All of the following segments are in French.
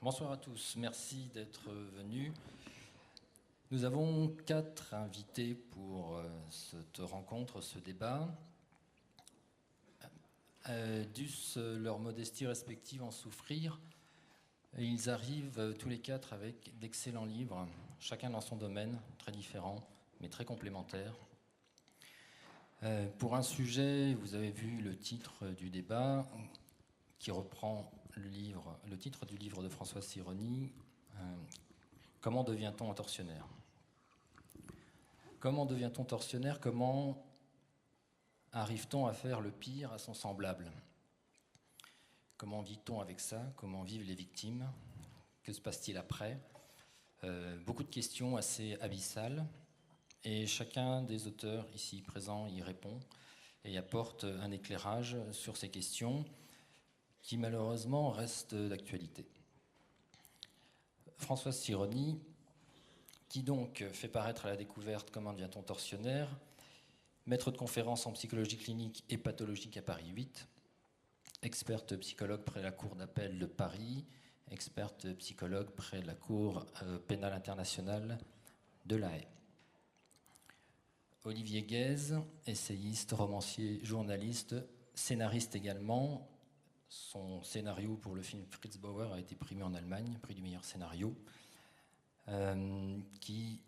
Bonsoir à tous, merci d'être venus. Nous avons 4 invités pour cette rencontre, ce débat. Dussent leur modestie respective en souffrir. Ils arrivent tous les 4 avec d'excellents livres, chacun dans son domaine, très différent, mais très complémentaires. Pour un sujet, vous avez vu le titre du débat, qui reprend le titre du livre de Françoise Sironi, Comment devient-on tortionnaire ? Comment devient-on tortionnaire ? Comment arrive-t-on à faire le pire à son semblable ? Comment vit-on avec ça ? Comment vivent les victimes ? Que se passe-t-il après ? Beaucoup de questions assez abyssales, et chacun des auteurs ici présents y répond et apporte un éclairage sur ces questions qui malheureusement restent d'actualité. Françoise Sironi, qui donc fait paraître à la découverte Comment devient-on tortionnaire, maître de conférences en psychologie clinique et pathologique à Paris 8, experte psychologue près la Cour d'appel de Paris, experte psychologue près la Cour pénale internationale de La Haye. Olivier Guèze, essayiste, romancier, journaliste, scénariste également. Son scénario pour le film Fritz Bauer a été primé en Allemagne, prix du meilleur scénario, qui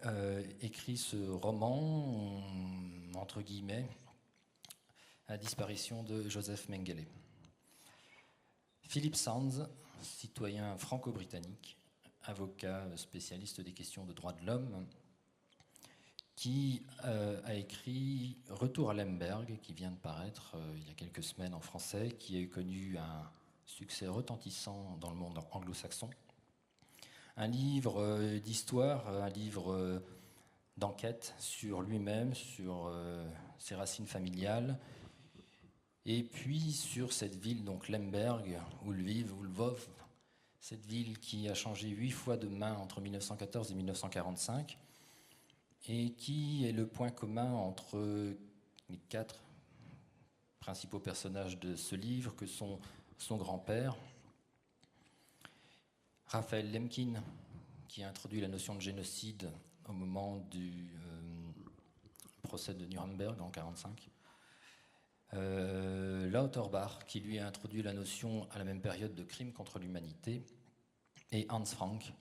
écrit ce roman, entre guillemets, à la disparition de Joseph Mengele. Philippe Sands, citoyen franco-britannique, avocat spécialiste des questions de droits de l'homme, qui a écrit Retour à Lemberg, qui vient de paraître il y a quelques semaines en français, qui a connu un succès retentissant dans le monde anglo-saxon. Un livre d'histoire, un livre d'enquête sur lui-même, sur ses racines familiales, et puis sur cette ville, donc Lemberg, ou Lviv, ou Lvov, cette ville qui a changé 8 fois de main entre 1914 et 1945, et qui est le point commun entre les 4 principaux personnages de ce livre, que sont son grand-père, Raphaël Lemkin, qui a introduit la notion de génocide au moment du procès de Nuremberg en 1945, Lauterbach, qui lui a introduit la notion à la même période de crime contre l'humanité, et Hans Frank,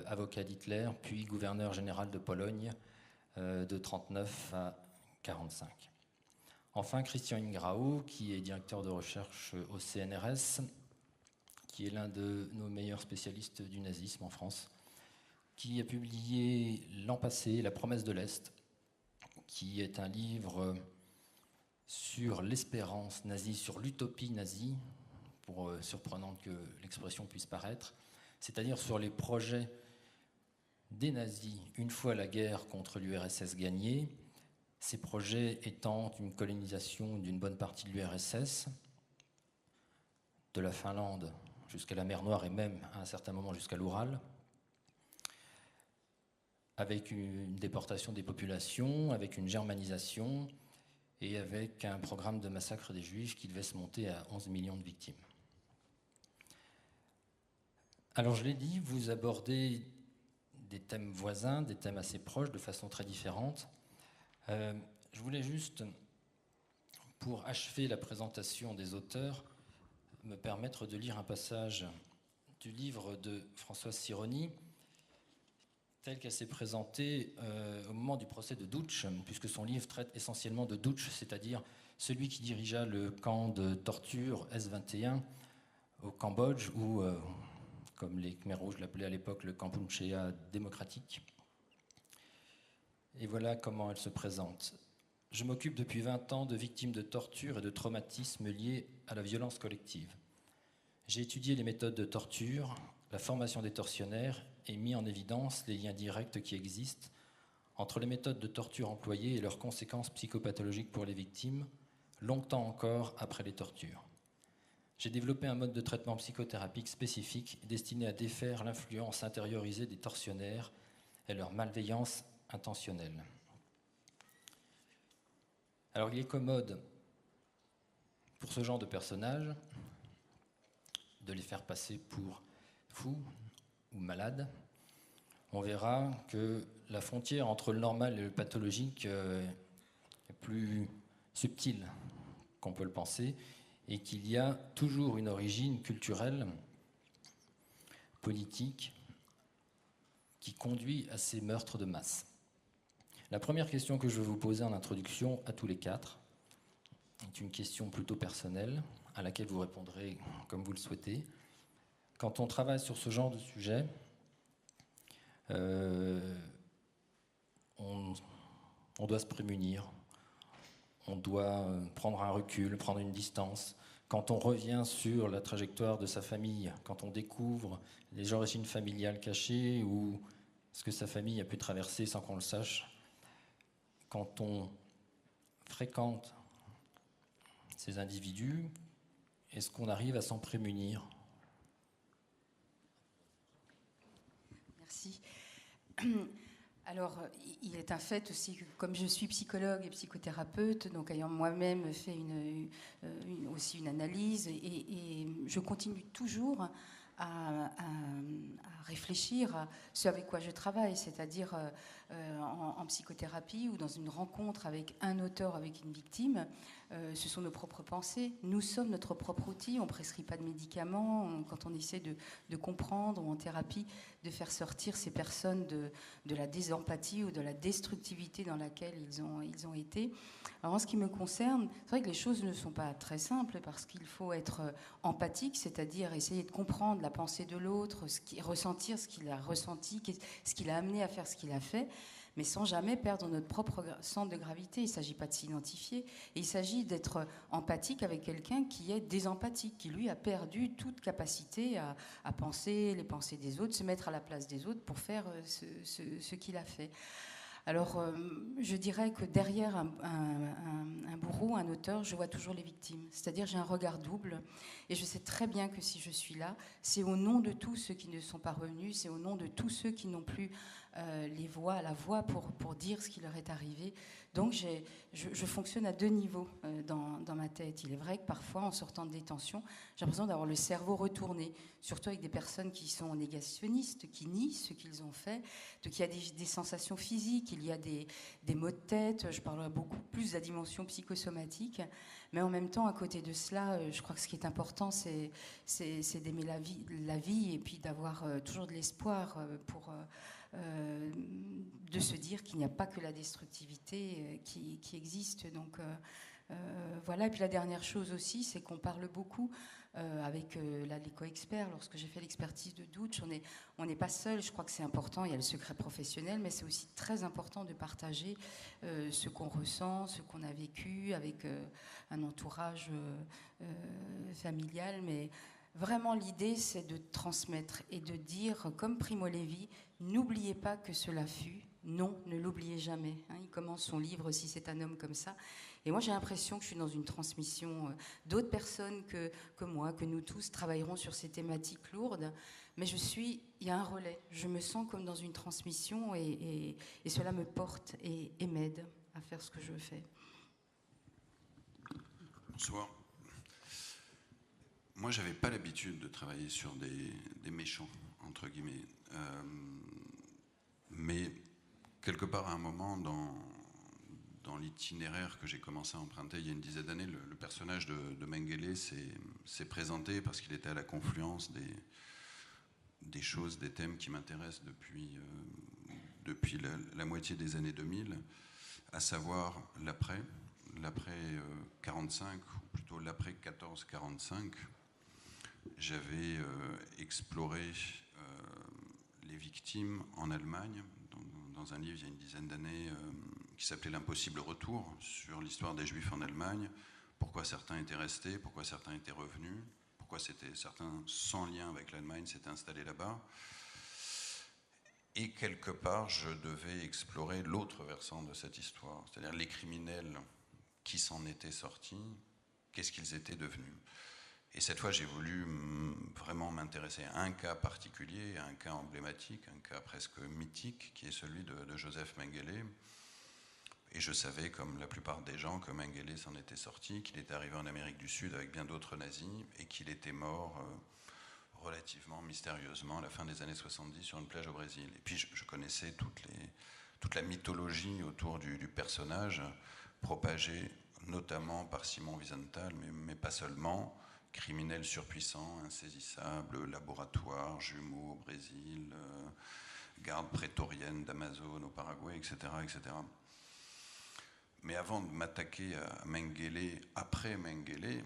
avocat d'Hitler, puis gouverneur général de Pologne de 1939 à 1945. Enfin, Christian Ingrao, qui est directeur de recherche au CNRS, qui est l'un de nos meilleurs spécialistes du nazisme en France, qui a publié l'an passé La promesse de l'Est, qui est un livre sur l'espérance nazie, sur l'utopie nazie, pour surprenant que l'expression puisse paraître, c'est-à-dire sur les projets des nazis une fois la guerre contre l'URSS gagnée, ces projets étant une colonisation d'une bonne partie de l'URSS, de la Finlande jusqu'à la mer Noire et même à un certain moment jusqu'à l'Oural, avec une déportation des populations, avec une germanisation et avec un programme de massacre des Juifs qui devait se monter à 11 millions de victimes. Alors je l'ai dit, vous abordez des thèmes voisins, des thèmes assez proches, de façon très différente. Je voulais juste, pour achever la présentation des auteurs, me permettre de lire un passage du livre de Françoise Sironi, telle qu'elle s'est présentée au moment du procès de Dutch, puisque son livre traite essentiellement de Dutch, c'est-à-dire celui qui dirigea le camp de torture S21 au Cambodge, ou comme les Khmers rouges l'appelaient à l'époque, le Kampuchea démocratique. Et voilà comment elle se présente. Je m'occupe depuis 20 ans de victimes de torture et de traumatismes liés à la violence collective. J'ai étudié les méthodes de torture, la formation des tortionnaires et mis en évidence les liens directs qui existent entre les méthodes de torture employées et leurs conséquences psychopathologiques pour les victimes, longtemps encore après les tortures. J'ai développé un mode de traitement psychothérapique spécifique destiné à défaire l'influence intériorisée des tortionnaires et leur malveillance intentionnelle. Alors il est commode pour ce genre de personnages de les faire passer pour fou ou malade, on verra que la frontière entre le normal et le pathologique est plus subtile qu'on peut le penser, et qu'il y a toujours une origine culturelle, politique, qui conduit à ces meurtres de masse. La première question que je vais vous poser en introduction à tous les quatre est une question plutôt personnelle, à laquelle vous répondrez comme vous le souhaitez. Quand on travaille sur ce genre de sujet, on doit se prémunir, on doit prendre un recul, prendre une distance. Quand on revient sur la trajectoire de sa famille, quand on découvre les origines familiales cachées ou ce que sa famille a pu traverser sans qu'on le sache, quand on fréquente ces individus, est-ce qu'on arrive à s'en prémunir ? Merci. Alors, il est un fait aussi que, comme je suis psychologue et psychothérapeute, donc ayant moi-même fait aussi une analyse, et je continue toujours à réfléchir à ce avec quoi je travaille, c'est-à-dire en psychothérapie ou dans une rencontre avec un auteur, avec une victime. Ce sont nos propres pensées. Nous sommes notre propre outil. On ne prescrit pas de médicaments. Quand on essaie de comprendre, ou en thérapie, de faire sortir ces personnes de la désempathie ou de la destructivité dans laquelle ils ont été. Alors en ce qui me concerne, c'est vrai que les choses ne sont pas très simples parce qu'il faut être empathique, c'est-à-dire essayer de comprendre la pensée de l'autre, ressentir ce qu'il a ressenti, ce qu'il a amené à faire ce qu'il a fait, mais sans jamais perdre notre propre centre de gravité. Il ne s'agit pas de s'identifier, et il s'agit d'être empathique avec quelqu'un qui est désempathique, qui lui a perdu toute capacité à penser les pensées des autres, se mettre à la place des autres pour faire ce qu'il a fait. Alors, je dirais que derrière un bourreau, un auteur, je vois toujours les victimes. C'est-à-dire, j'ai un regard double, et je sais très bien que si je suis là, c'est au nom de tous ceux qui ne sont pas revenus, c'est au nom de tous ceux qui n'ont plus la voix pour dire ce qui leur est arrivé. Donc, je fonctionne à deux niveaux dans ma tête. Il est vrai que parfois, en sortant de détention, j'ai l'impression d'avoir le cerveau retourné, surtout avec des personnes qui sont négationnistes, qui nient ce qu'ils ont fait. Donc, il y a des sensations physiques, il y a des maux de tête. Je parlerai beaucoup plus de la dimension psychosomatique. Mais en même temps, à côté de cela, je crois que ce qui est important, c'est d'aimer la vie et puis d'avoir toujours de l'espoir de se dire qu'il n'y a pas que la destructivité qui existe. Donc voilà. Et puis la dernière chose aussi, c'est qu'on parle beaucoup avec les co-experts. Lorsque j'ai fait l'expertise de Doutch, on n'est pas seul. Je crois que c'est important. Il y a le secret professionnel, mais c'est aussi très important de partager ce qu'on ressent, ce qu'on a vécu avec un entourage familial. Mais vraiment, l'idée, c'est de transmettre et de dire, comme Primo Levi, n'oubliez pas que cela fut. Non, ne l'oubliez jamais. Il commence son livre « Si c'est un homme comme ça ». Et moi, j'ai l'impression que je suis dans une transmission. D'autres personnes que moi, que nous tous, travailleront sur ces thématiques lourdes. Mais il y a un relais. Je me sens comme dans une transmission et cela me porte et m'aide à faire ce que je fais. Bonsoir. Moi, je n'avais pas l'habitude de travailler sur des méchants, entre guillemets. Mais quelque part, à un moment, dans l'itinéraire que j'ai commencé à emprunter il y a une dizaine d'années, le personnage de Mengele s'est présenté parce qu'il était à la confluence des choses, des thèmes qui m'intéressent depuis la moitié des années 2000, à savoir l'après 45, ou plutôt l'après 14-45. J'avais exploré les victimes en Allemagne dans un livre il y a une dizaine d'années qui s'appelait L'impossible retour, sur l'histoire des Juifs en Allemagne, pourquoi certains étaient restés, pourquoi certains étaient revenus, pourquoi certains sans lien avec l'Allemagne s'étaient installés là-bas. Et quelque part, je devais explorer l'autre versant de cette histoire, c'est-à-dire les criminels qui s'en étaient sortis, qu'est-ce qu'ils étaient devenus. Et cette fois, j'ai voulu vraiment m'intéresser à un cas particulier, à un cas emblématique, un cas presque mythique, qui est celui de Joseph Mengele. Et je savais, comme la plupart des gens, que Mengele s'en était sorti, qu'il était arrivé en Amérique du Sud avec bien d'autres nazis, et qu'il était mort relativement mystérieusement à la fin des années 70 sur une plage au Brésil. Et puis je connaissais toute la mythologie autour du personnage, propagée notamment par Simon Wiesenthal, mais pas seulement. Criminel surpuissant, insaisissable, laboratoire, jumeaux au Brésil, garde prétorienne d'Amazon au Paraguay, etc., etc. Mais avant de m'attaquer à Mengele, après Mengele,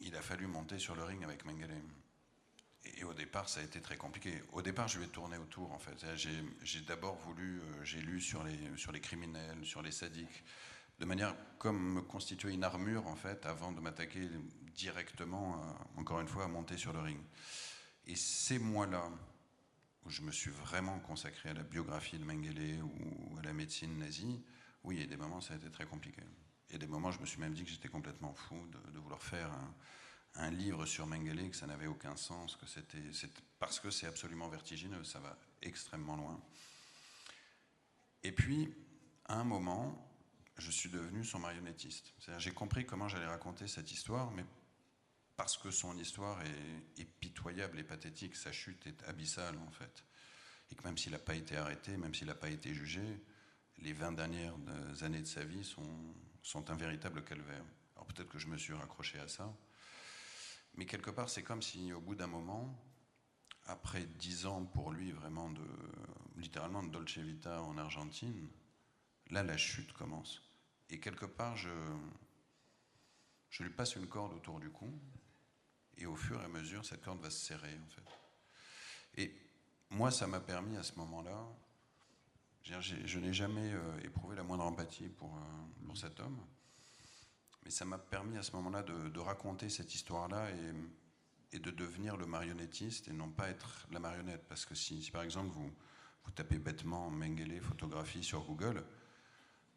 il a fallu monter sur le ring avec Mengele. Et au départ, ça a été très compliqué. Au départ, je lui ai tourné autour, en fait. J'ai d'abord voulu, j'ai lu sur les criminels, sur les sadiques, de manière comme me constituer une armure, en fait, avant de m'attaquer directement, encore une fois, à monter sur le ring. Et ces mois-là, où je me suis vraiment consacré à la biographie de Mengele ou à la médecine nazie, oui, il y a des moments, ça a été très compliqué. Il y a des moments, je me suis même dit que j'étais complètement fou de vouloir faire un livre sur Mengele, que ça n'avait aucun sens, que parce que c'est absolument vertigineux, ça va extrêmement loin. Et puis, à un moment, je suis devenu son marionnettiste. C'est-à-dire, j'ai compris comment j'allais raconter cette histoire, mais parce que son histoire est pitoyable et pathétique, sa chute est abyssale, en fait. Et que même s'il n'a pas été arrêté, même s'il n'a pas été jugé, les 20 dernières années de sa vie sont un véritable calvaire. Alors peut-être que je me suis raccroché à ça, mais quelque part, c'est comme si, au bout d'un moment, après 10 ans pour lui, vraiment littéralement de Dolce Vita en Argentine, là, la chute commence. Et quelque part, je lui passe une corde autour du cou, et au fur et à mesure, cette corde va se serrer, en fait. Et moi, ça m'a permis, à ce moment-là, je n'ai jamais éprouvé la moindre empathie pour cet homme, mais ça m'a permis à ce moment-là de raconter cette histoire-là et de devenir le marionnettiste et non pas être la marionnette. Parce que si par exemple vous tapez bêtement Mengele photographie sur Google,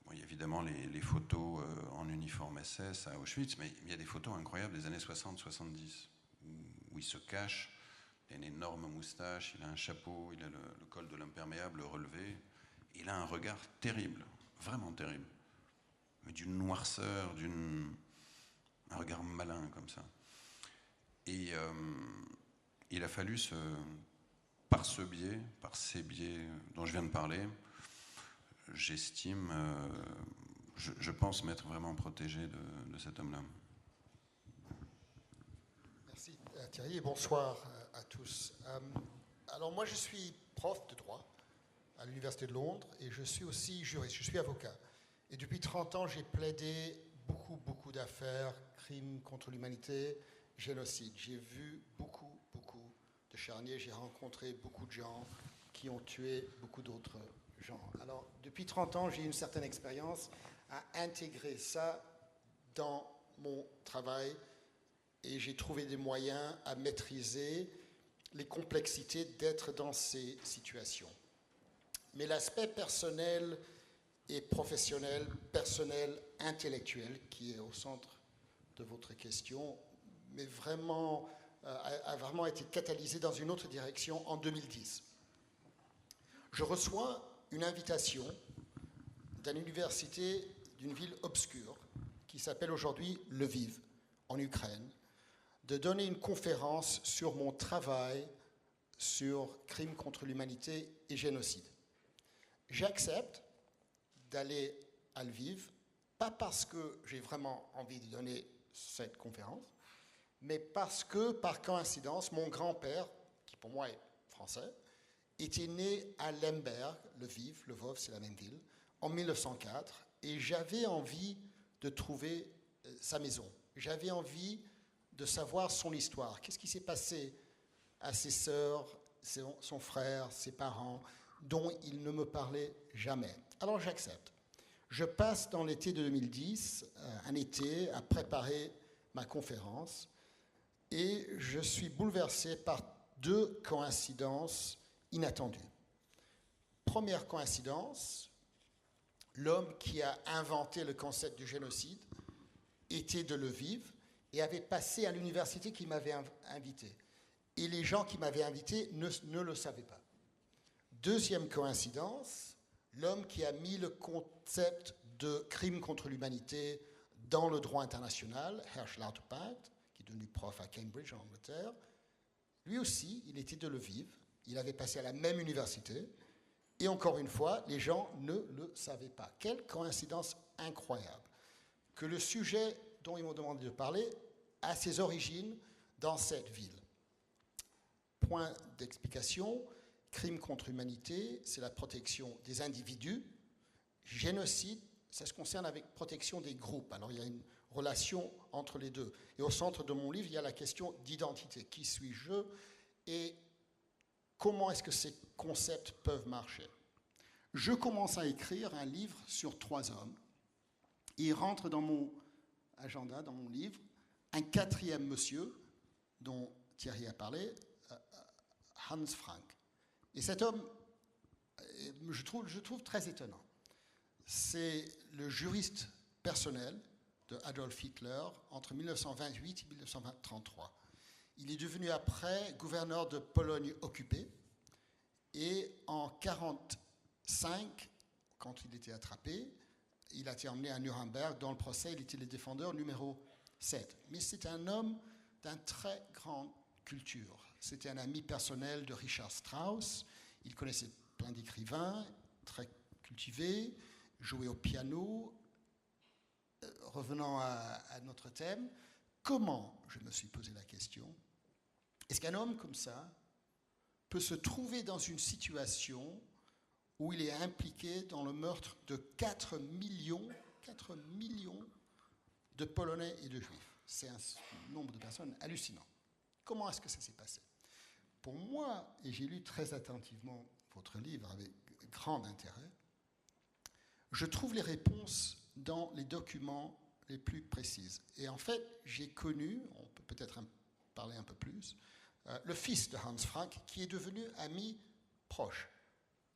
bon, il y a évidemment les photos en uniforme SS à Auschwitz, mais il y a des photos incroyables des années 60-70 où il se cache, il a une énorme moustache, il a un chapeau, il a le col de l'imperméable relevé, il a un regard terrible, vraiment terrible. Mais d'une noirceur, un regard malin comme ça. Et il a fallu, par ces biais dont je viens de parler, j'estime, je pense m'être vraiment protégé de cet homme-là. Merci Thierry et bonsoir à tous. Alors moi je suis prof de droit à l'Université de Londres et je suis aussi juriste, je suis avocat. Et depuis 30 ans, j'ai plaidé beaucoup d'affaires, crimes contre l'humanité, génocide. J'ai vu beaucoup de charniers, j'ai rencontré beaucoup de gens qui ont tué beaucoup d'autres gens. Alors, depuis 30 ans, j'ai une certaine expérience à intégrer ça dans mon travail et j'ai trouvé des moyens à maîtriser les complexités d'être dans ces situations. Mais l'aspect personnel et professionnel, personnel, intellectuel, qui est au centre de votre question, mais vraiment, a vraiment été catalysé dans une autre direction en 2010. Je reçois une invitation d'une université d'une ville obscure qui s'appelle aujourd'hui Lviv, en Ukraine, de donner une conférence sur mon travail sur crimes contre l'humanité et génocide. J'accepte d'aller à Lviv, pas parce que j'ai vraiment envie de donner cette conférence, mais parce que, par coïncidence, mon grand-père, qui pour moi est français, était né à Lemberg, Lviv, Lvov, c'est la même ville, en 1904, et j'avais envie de trouver sa maison. J'avais envie de savoir son histoire. Qu'est-ce qui s'est passé à ses sœurs, son frère, ses parents, dont il ne me parlait jamais. Alors j'accepte. Je passe dans l'été de 2010, un été, à préparer ma conférence, et je suis bouleversé par deux coïncidences inattendues. Première coïncidence, l'homme qui a inventé le concept du génocide était de Lviv et avait passé à l'université qui m'avait invité. Et les gens qui m'avaient invité ne le savaient pas. Deuxième coïncidence, l'homme qui a mis le concept de crime contre l'humanité dans le droit international, Herr Schlauterpakt, qui est devenu prof à Cambridge en Angleterre, Lui aussi, il était de Lviv, il avait passé à la même université, et encore une fois, les gens ne le savaient pas. Quelle coïncidence incroyable que le sujet dont ils m'ont demandé de parler a ses origines dans cette ville. Point d'explication, crime contre l'humanité, c'est la protection des individus. Génocide, ça se concerne avec protection des groupes. Alors il y a une relation entre les deux. Et au centre de mon livre, il y a la question d'identité. Qui suis-je et comment est-ce que ces concepts peuvent marcher? Je commence à écrire un livre sur 3 hommes. Il rentre dans mon agenda, dans mon livre, un 4e monsieur, dont Thierry a parlé, Hans Frank. Et cet homme, je trouve très étonnant. C'est le juriste personnel de Adolf Hitler entre 1928 et 1933. Il est devenu après gouverneur de Pologne occupée. Et en 1945, quand il était attrapé, il a été emmené à Nuremberg. Dans le procès, il était le défendeur numéro 7. Mais c'est un homme d'une très grande culture. C'était un ami personnel de Richard Strauss. Il connaissait plein d'écrivains, très cultivés, jouait au piano. Revenant à notre thème, comment, je me suis posé la question, est-ce qu'un homme comme ça peut se trouver dans une situation où il est impliqué dans le meurtre de 4 millions de Polonais et de Juifs? C'est un nombre de personnes hallucinant. Comment est-ce que ça s'est passé? Pour moi, et j'ai lu très attentivement votre livre avec grand intérêt, je trouve les réponses dans les documents les plus précises. Et en fait, j'ai connu, on peut peut-être en parler un peu plus, le fils de Hans Frank, qui est devenu ami proche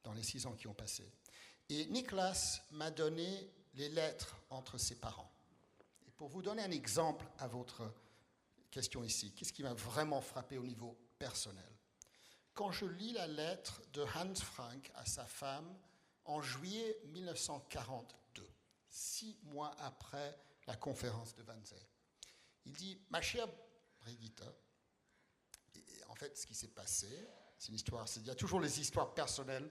dans les 6 ans qui ont passé. Et Niklas m'a donné les lettres entre ses parents. Et pour vous donner un exemple à votre question ici, qu'est-ce qui m'a vraiment frappé au niveau personnel? Quand je lis la lettre de Hans Frank à sa femme en juillet 1942, 6 mois après la conférence de Wannsee, il dit « Ma chère Brigitta », en fait, ce qui s'est passé, c'est une histoire, il y a toujours les histoires personnelles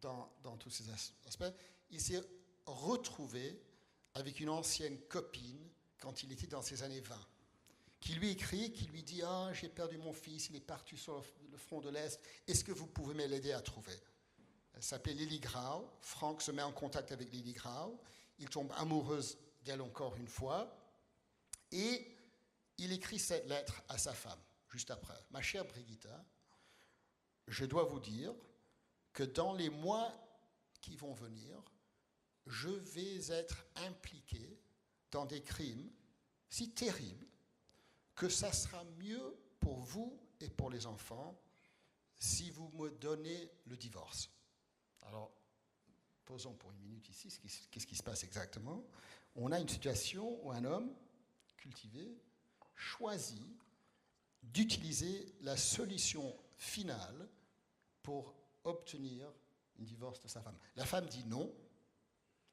dans tous ces aspects. Il s'est retrouvé avec une ancienne copine quand il était dans ses années 20, qui lui écrit, qui lui dit « Ah, j'ai perdu mon fils, il est parti sur le front de l'Est, est-ce que vous pouvez m'aider à trouver ?» Elle s'appelait Lily Grau. Frank se met en contact avec Lily Grau. Il tombe amoureuse d'elle encore une fois. Et il écrit cette lettre à sa femme, juste après. « Ma chère Brigitta, je dois vous dire que dans les mois qui vont venir, je vais être impliqué dans des crimes si terribles que ça sera mieux pour vous et pour les enfants si vous me donnez le divorce. » Alors, posons pour une minute ici, qu'est-ce qui se passe exactement? On a une situation où un homme cultivé choisit d'utiliser la solution finale pour obtenir un divorce de sa femme. La femme dit non,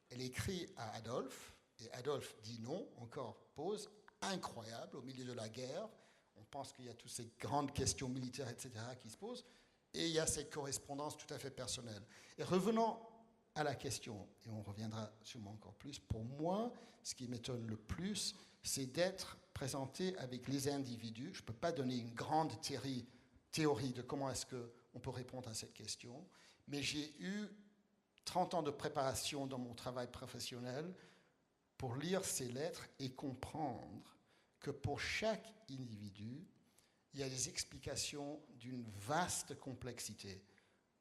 elle écrit à Adolphe, et Adolphe dit non, encore pause incroyable au milieu de la guerre. On pense qu'il y a toutes ces grandes questions militaires, etc., qui se posent, et il y a cette correspondance tout à fait personnelle. Et revenons à la question, et on reviendra sûrement encore plus, pour moi, ce qui m'étonne le plus, c'est d'être présenté avec les individus. Je ne peux pas donner une grande théorie de comment est-ce qu'on peut répondre à cette question, mais j'ai eu 30 ans de préparation dans mon travail professionnel pour lire ces lettres et comprendre que pour chaque individu, il y a des explications d'une vaste complexité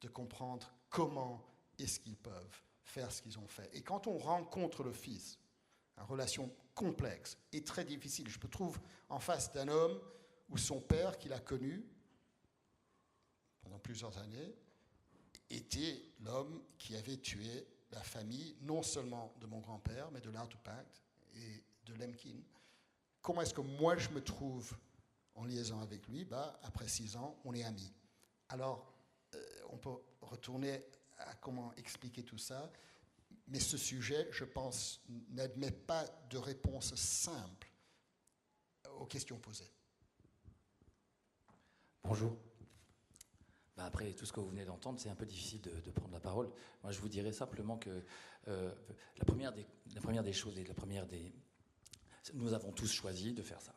de comprendre comment est-ce qu'ils peuvent faire ce qu'ils ont fait. Et quand on rencontre le fils, une relation complexe et très difficile, je me trouve en face d'un homme où son père, qu'il a connu pendant plusieurs années, était l'homme qui avait tué la famille, non seulement de mon grand-père, mais de l'Artupact et de Lemkin. Comment est-ce que moi je me trouve en liaison avec lui? Après 6 ans, on est amis. Alors, on peut retourner à comment expliquer tout ça, mais ce sujet, je pense, n'admet pas de réponse simple aux questions posées. Bonjour. Après tout ce que vous venez d'entendre, c'est un peu difficile de prendre la parole. Moi, je vous dirais simplement que la première des choses et nous avons tous choisi de faire ça.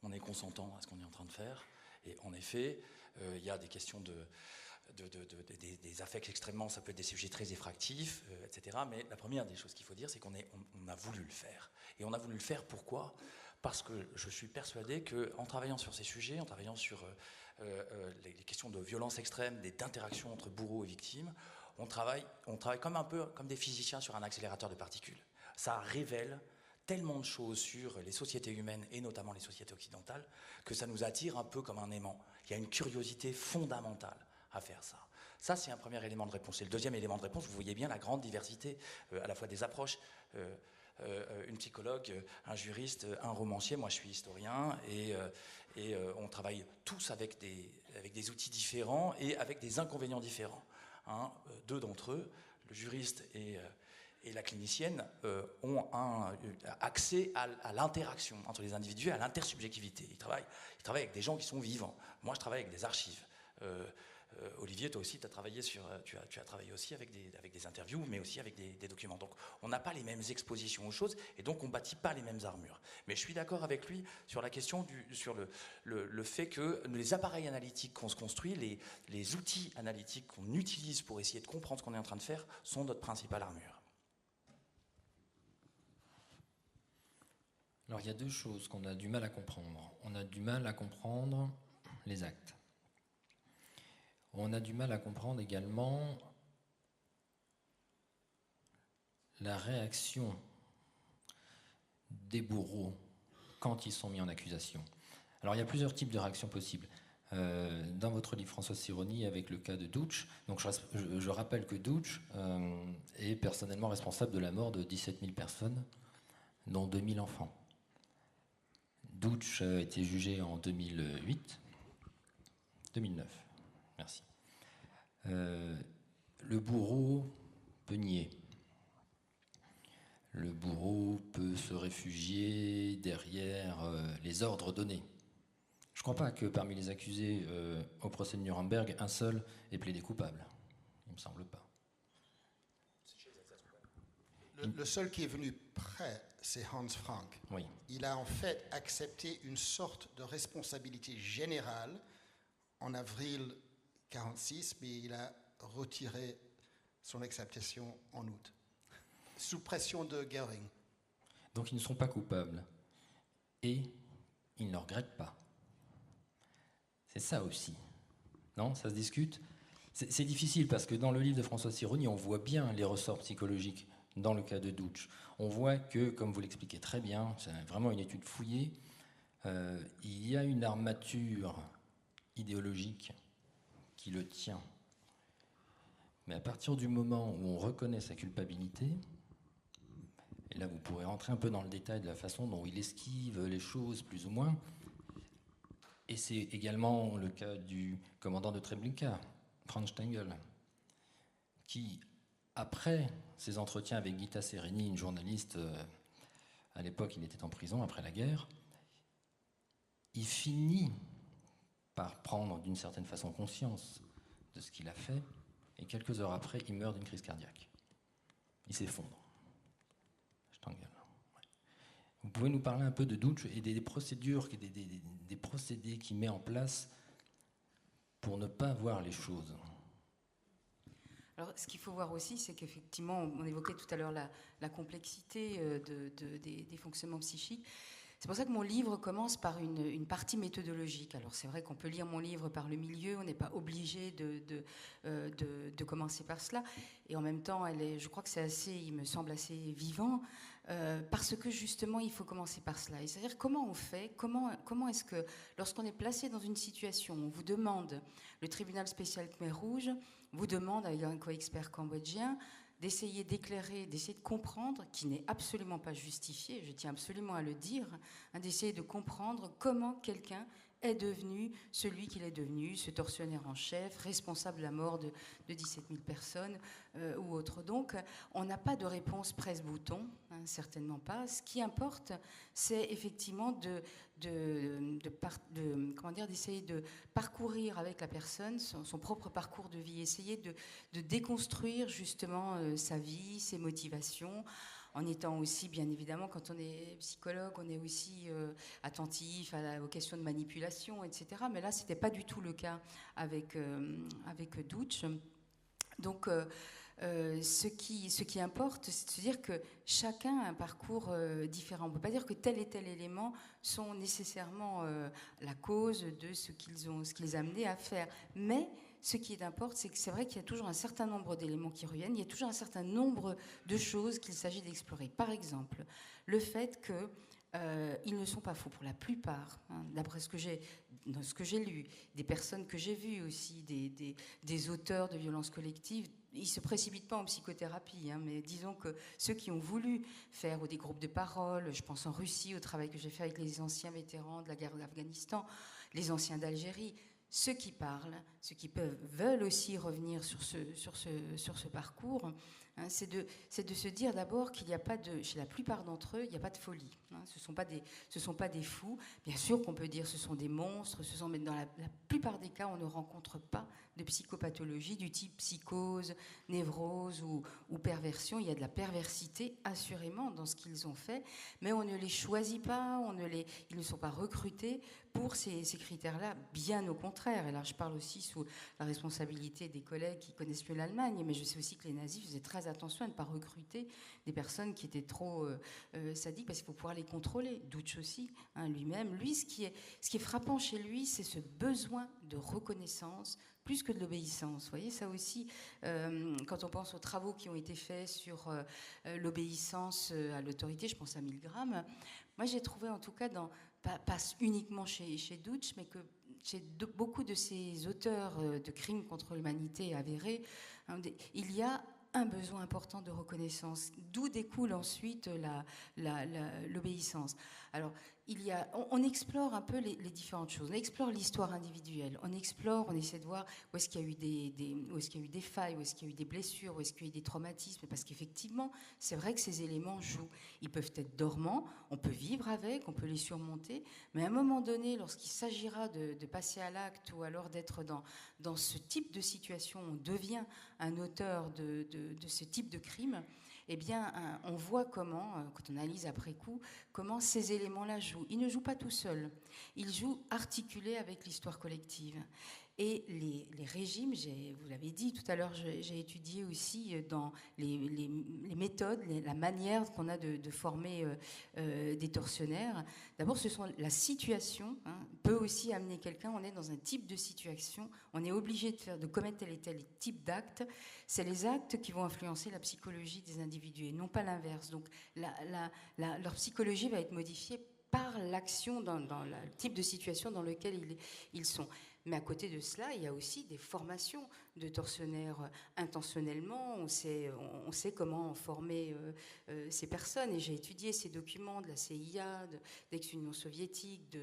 On est consentant à ce qu'on est en train de faire. Et en effet, il y a des questions des affects extrêmement, ça peut être des sujets très effractifs, etc. Mais la première des choses qu'il faut dire, c'est qu'on a voulu le faire. Et on a voulu le faire pourquoi ? Parce que je suis persuadé qu'en travaillant sur ces sujets, en travaillant sur les questions de violence extrême, d'interaction entre bourreaux et victimes, on travaille un peu comme des physiciens sur un accélérateur de particules. Ça révèle tellement de choses sur les sociétés humaines et notamment les sociétés occidentales que ça nous attire un peu comme un aimant. Il y a une curiosité fondamentale à faire ça. Ça, c'est un premier élément de réponse. Et le deuxième élément de réponse, vous voyez bien la grande diversité à la fois des approches. Une psychologue, un juriste, un romancier, moi je suis historien, et on travaille tous avec des outils différents et avec des inconvénients différents. Deux d'entre eux, le juriste et la clinicienne, ont un accès à l'interaction entre les individus, à l'intersubjectivité. Ils travaillent avec des gens qui sont vivants. Moi, je travaille avec des archives. Olivier, toi aussi, tu as travaillé aussi avec des interviews, mais aussi avec des documents. Donc, on n'a pas les mêmes expositions aux choses, et donc on ne bâtit pas les mêmes armures. Mais je suis d'accord avec lui sur la question sur le fait que les appareils analytiques qu'on se construit, les outils analytiques qu'on utilise pour essayer de comprendre ce qu'on est en train de faire, sont notre principale armure. Alors, il y a deux choses qu'on a du mal à comprendre. On a du mal à comprendre les actes. On a du mal à comprendre également la réaction des bourreaux quand ils sont mis en accusation. Alors, il y a plusieurs types de réactions possibles. Dans votre livre, François Sironi, avec le cas de Douch, donc je rappelle que Douch est personnellement responsable de la mort de 17 000 personnes, dont 2 000 enfants. Douch a été jugé en 2009, merci. Le bourreau peut nier. Le bourreau peut se réfugier derrière les ordres donnés. Je ne crois pas que parmi les accusés au procès de Nuremberg, un seul ait plaidé coupable. Il ne me semble pas. Le seul qui est venu près, c'est Hans Frank. Oui. Il a en fait accepté une sorte de responsabilité générale en avril 1946, mais il a retiré son acceptation en août, sous pression de Göring. Donc ils ne sont pas coupables. Et ils ne le regrettent pas. C'est ça aussi. Non, ça se discute. C'est difficile parce que dans le livre de François Sironi, on voit bien les ressorts psychologiques dans le cas de Douch. On voit que, comme vous l'expliquez très bien, c'est vraiment une étude fouillée, il y a une armature idéologique qui le tient. Mais à partir du moment où on reconnaît sa culpabilité, et là vous pourrez rentrer un peu dans le détail de la façon dont il esquive les choses, plus ou moins, et c'est également le cas du commandant de Treblinka, Franz Stengel, qui, après ses entretiens avec Gita Sereni, une journaliste, à l'époque il était en prison après la guerre, il finit par prendre d'une certaine façon conscience de ce qu'il a fait, et quelques heures après, il meurt d'une crise cardiaque. Il s'effondre. Stengel. Ouais. Vous pouvez nous parler un peu de Douch et des procédures, des procédés qu'il met en place pour ne pas voir les choses? Alors, ce qu'il faut voir aussi, c'est qu'effectivement, on évoquait tout à l'heure la complexité des fonctionnements psychiques. C'est pour ça que mon livre commence par une partie méthodologique. Alors c'est vrai qu'on peut lire mon livre par le milieu, on n'est pas obligé de commencer par cela. Et en même temps, je crois que il me semble assez vivant, parce que justement, il faut commencer par cela. Et c'est-à-dire comment on fait, comment est-ce que, lorsqu'on est placé dans une situation, on vous demande, le tribunal spécial Khmer Rouge vous demande, avec un co-expert cambodgien, d'essayer d'éclairer, d'essayer de comprendre, qui n'est absolument pas justifié, je tiens absolument à le dire, d'essayer de comprendre comment quelqu'un est devenu celui qu'il est devenu, ce tortionnaire en chef, responsable de la mort de 17 000 personnes ou autre. Donc, on n'a pas de réponse presse-bouton, hein, certainement pas. Ce qui importe, c'est effectivement d'essayer de parcourir avec la personne son propre parcours de vie, essayer de déconstruire justement sa vie, ses motivations, en étant aussi, bien évidemment, quand on est psychologue, on est aussi attentif aux questions de manipulation, etc. Mais là, ce n'était pas du tout le cas avec Dutch. Donc, ce qui importe, c'est de se dire que chacun a un parcours différent. On ne peut pas dire que tel et tel élément sont nécessairement la cause de ce qui les a amenés à faire. Mais ce qui importe, c'est que c'est vrai qu'il y a toujours un certain nombre d'éléments qui reviennent, il y a toujours un certain nombre de choses qu'il s'agit d'explorer. Par exemple, le fait qu'ils ne sont pas faux pour la plupart, hein, d'après ce que j'ai lu, des personnes que j'ai vues aussi, des auteurs de violences collectives. Ils ne se précipitent pas en psychothérapie, hein, mais disons que ceux qui ont voulu faire des groupes de parole, je pense en Russie, au travail que j'ai fait avec les anciens vétérans de la guerre d'Afghanistan, les anciens d'Algérie, ceux qui parlent, ceux qui veulent aussi revenir sur ce parcours, hein, c'est de se dire d'abord qu'il n'y a pas chez la plupart d'entre eux, il n'y a pas de folie. Hein, ce ne sont pas des fous. Bien sûr qu'on peut dire ce sont des monstres, mais dans la plupart des cas, on ne rencontre pas de psychopathologie du type psychose, névrose ou perversion. Il y a de la perversité, assurément, dans ce qu'ils ont fait, mais on ne les choisit pas, ils ne sont pas recrutés pour ces critères-là, bien au contraire. Et là, je parle aussi sous la responsabilité des collègues qui connaissent mieux l'Allemagne, mais je sais aussi que les nazis faisaient très attention à ne pas recruter des personnes qui étaient trop sadiques, parce qu'il faut pouvoir les contrôler. Dutch aussi, hein, lui-même. Lui, ce qui est frappant chez lui, c'est ce besoin de reconnaissance, plus que de l'obéissance. Vous voyez, ça aussi, quand on pense aux travaux qui ont été faits sur l'obéissance à l'autorité, je pense à Milgram, moi j'ai trouvé en tout cas, pas uniquement chez Dutch, mais que chez beaucoup de ces auteurs de crimes contre l'humanité avérés, hein, il y a un besoin important de reconnaissance, d'où découle ensuite l'obéissance. Alors, on explore un peu les différentes choses. On explore l'histoire individuelle. On essaie de voir où est-ce qu'il y a eu des failles, où est-ce qu'il y a eu des blessures, où est-ce qu'il y a eu des traumatismes. Parce qu'effectivement, c'est vrai que ces éléments jouent. Ils peuvent être dormants, on peut vivre avec, on peut les surmonter. Mais à un moment donné, lorsqu'il s'agira de passer à l'acte ou alors d'être dans ce type de situation, on devient un auteur de ce type de crime. Eh bien, on voit comment, quand on analyse après coup, comment ces éléments-là jouent. Ils ne jouent pas tout seuls. Ils jouent articulés avec l'histoire collective. Et les régimes, vous l'avez dit tout à l'heure, j'ai étudié aussi dans les méthodes, la manière qu'on a de former des tortionnaires. D'abord, la situation, hein, peut aussi amener quelqu'un, on est dans un type de situation, on est obligé de commettre tel et tel type d'acte. C'est les actes qui vont influencer la psychologie des individus et non pas l'inverse. Donc leur psychologie va être modifiée par l'action dans le type de situation dans lequel ils sont. Mais à côté de cela, il y a aussi des formations de tortionnaires intentionnellement. On sait comment former ces personnes. Et j'ai étudié ces documents de la CIA, d'ex-Union soviétique,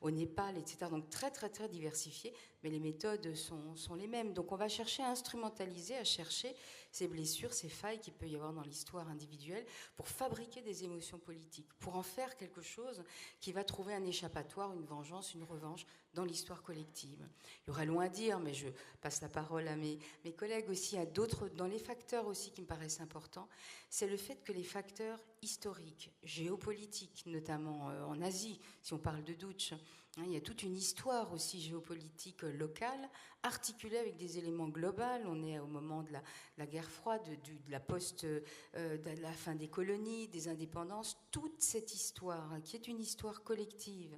au Népal, etc. Donc très, très, très diversifiés. Mais les méthodes sont les mêmes. Donc on va chercher à instrumentaliser, à chercher ces blessures, ces failles qu'il peut y avoir dans l'histoire individuelle pour fabriquer des émotions politiques, pour en faire quelque chose qui va trouver un échappatoire, une vengeance, une revanche dans l'histoire collective. Il y aurait loin à dire, mais je passe la parole à mes collègues aussi, à d'autres, dans les facteurs aussi qui me paraissent importants, c'est le fait que les facteurs historiques, géopolitiques, notamment en Asie, si on parle de Dutch, hein, il y a toute une histoire aussi géopolitique locale, articulée avec des éléments globaux. On est au moment de la guerre froide, de la fin des colonies, des indépendances, toute cette histoire, hein, qui est une histoire collective,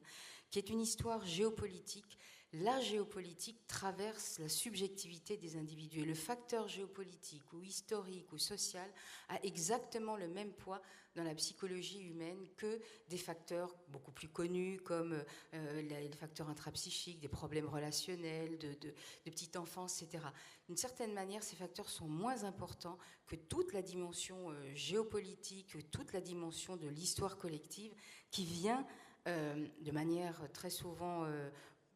qui est une histoire géopolitique. La géopolitique traverse la subjectivité des individus. Et le facteur géopolitique ou historique ou social a exactement le même poids dans la psychologie humaine que des facteurs beaucoup plus connus comme les facteurs intrapsychiques, des problèmes relationnels, de petite enfance, etc. D'une certaine manière, ces facteurs sont moins importants que toute la dimension géopolitique, toute la dimension de l'histoire collective qui vient de manière très souvent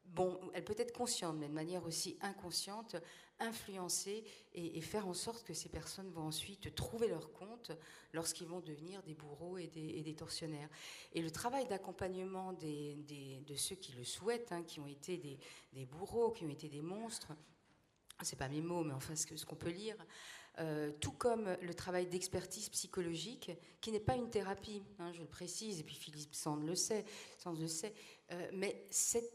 bon, elle peut être consciente, mais de manière aussi inconsciente, influencer et faire en sorte que ces personnes vont ensuite trouver leur compte lorsqu'ils vont devenir des bourreaux et des tortionnaires. Et le travail d'accompagnement de ceux qui le souhaitent, hein, qui ont été des bourreaux, qui ont été des monstres, c'est pas mes mots, mais enfin ce qu'on peut lire, tout comme le travail d'expertise psychologique, qui n'est pas une thérapie, hein, je le précise, et puis Philippe Sand le sait, mais c'est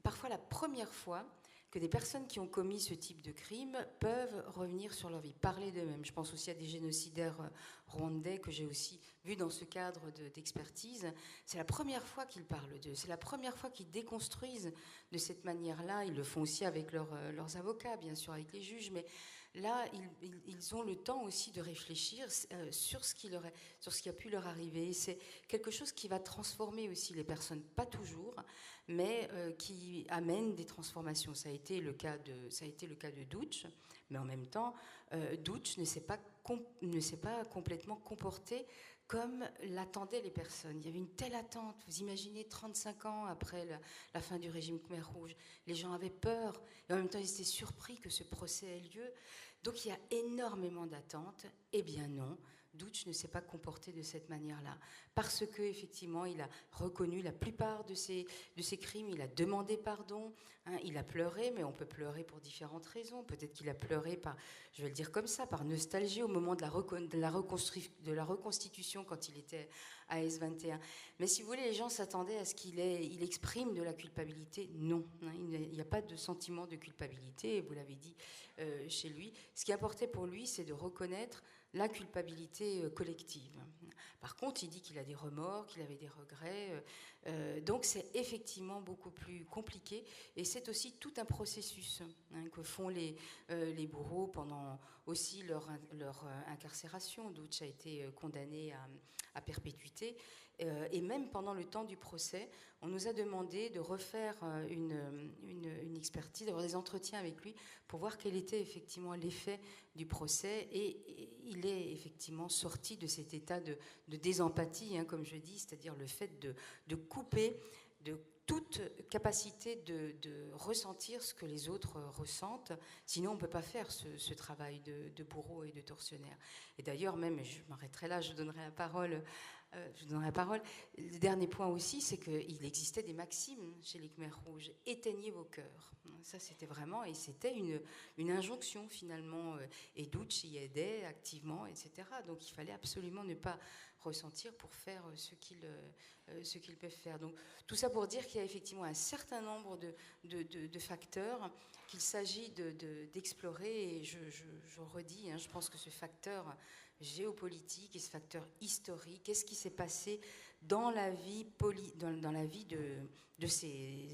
parfois la première fois que des personnes qui ont commis ce type de crime peuvent revenir sur leur vie, parler d'eux-mêmes. Je pense aussi à des génocidaires rwandais que j'ai aussi vus dans ce cadre d'expertise. C'est la première fois qu'ils parlent d'eux, c'est la première fois qu'ils déconstruisent de cette manière-là. Ils le font aussi avec leurs avocats, bien sûr, avec les juges, mais là, ils ont le temps aussi de réfléchir sur ce qui a pu leur arriver. C'est quelque chose qui va transformer aussi les personnes, pas toujours, mais qui amène des transformations. Ça a été le cas de Dutch, mais en même temps, Dutch ne s'est pas complètement comporté comme l'attendaient les personnes. Il y avait une telle attente. Vous imaginez 35 ans après la fin du régime Khmer Rouge, les gens avaient peur et en même temps ils étaient surpris que ce procès ait lieu. Donc il y a énormément d'attentes. Eh bien non, Dutch ne s'est pas comporté de cette manière-là, parce que effectivement, il a reconnu la plupart de ses crimes, il a demandé pardon, hein, il a pleuré, mais on peut pleurer pour différentes raisons. Peut-être qu'il a pleuré par, je vais le dire comme ça, par nostalgie au moment de la reconstitution quand il était à S21. Mais si vous voulez, les gens s'attendaient à ce qu'il exprime de la culpabilité. Non, hein, il n'y a pas de sentiment de culpabilité, et vous l'avez dit chez lui. Ce qui importait pour lui, c'est de reconnaître la culpabilité collective. Par contre, il dit qu'il a des remords, qu'il avait des regrets. Donc c'est effectivement beaucoup plus compliqué. Et c'est aussi tout un processus, hein, que font les bourreaux pendant aussi leur incarcération. Dutch a été condamné à perpétuité. Et même pendant le temps du procès, on nous a demandé de refaire une expertise, d'avoir des entretiens avec lui pour voir quel était effectivement l'effet du procès. Et il est effectivement sorti de cet état de désempathie, hein, comme je dis, c'est-à-dire le fait de couper de toute capacité de ressentir ce que les autres ressentent. Sinon, on ne peut pas faire ce travail de bourreau et de tortionnaire. Et d'ailleurs, même, je m'arrêterai là, je donnerai la parole. Le dernier point aussi, c'est qu'il existait des maximes chez les Khmers rouges. Éteignez vos cœurs. Ça, c'était vraiment, et c'était une injonction finalement. Et Dutch y aidait activement, etc. Donc, il fallait absolument ne pas ressentir pour faire ce qu'ils peuvent faire. Donc, tout ça pour dire qu'il y a effectivement un certain nombre de facteurs qu'il s'agit d'explorer. Et je redis, hein, je pense que ce facteur géopolitique et ce facteur historique, qu'est-ce qui s'est passé dans la vie, dans la vie de ces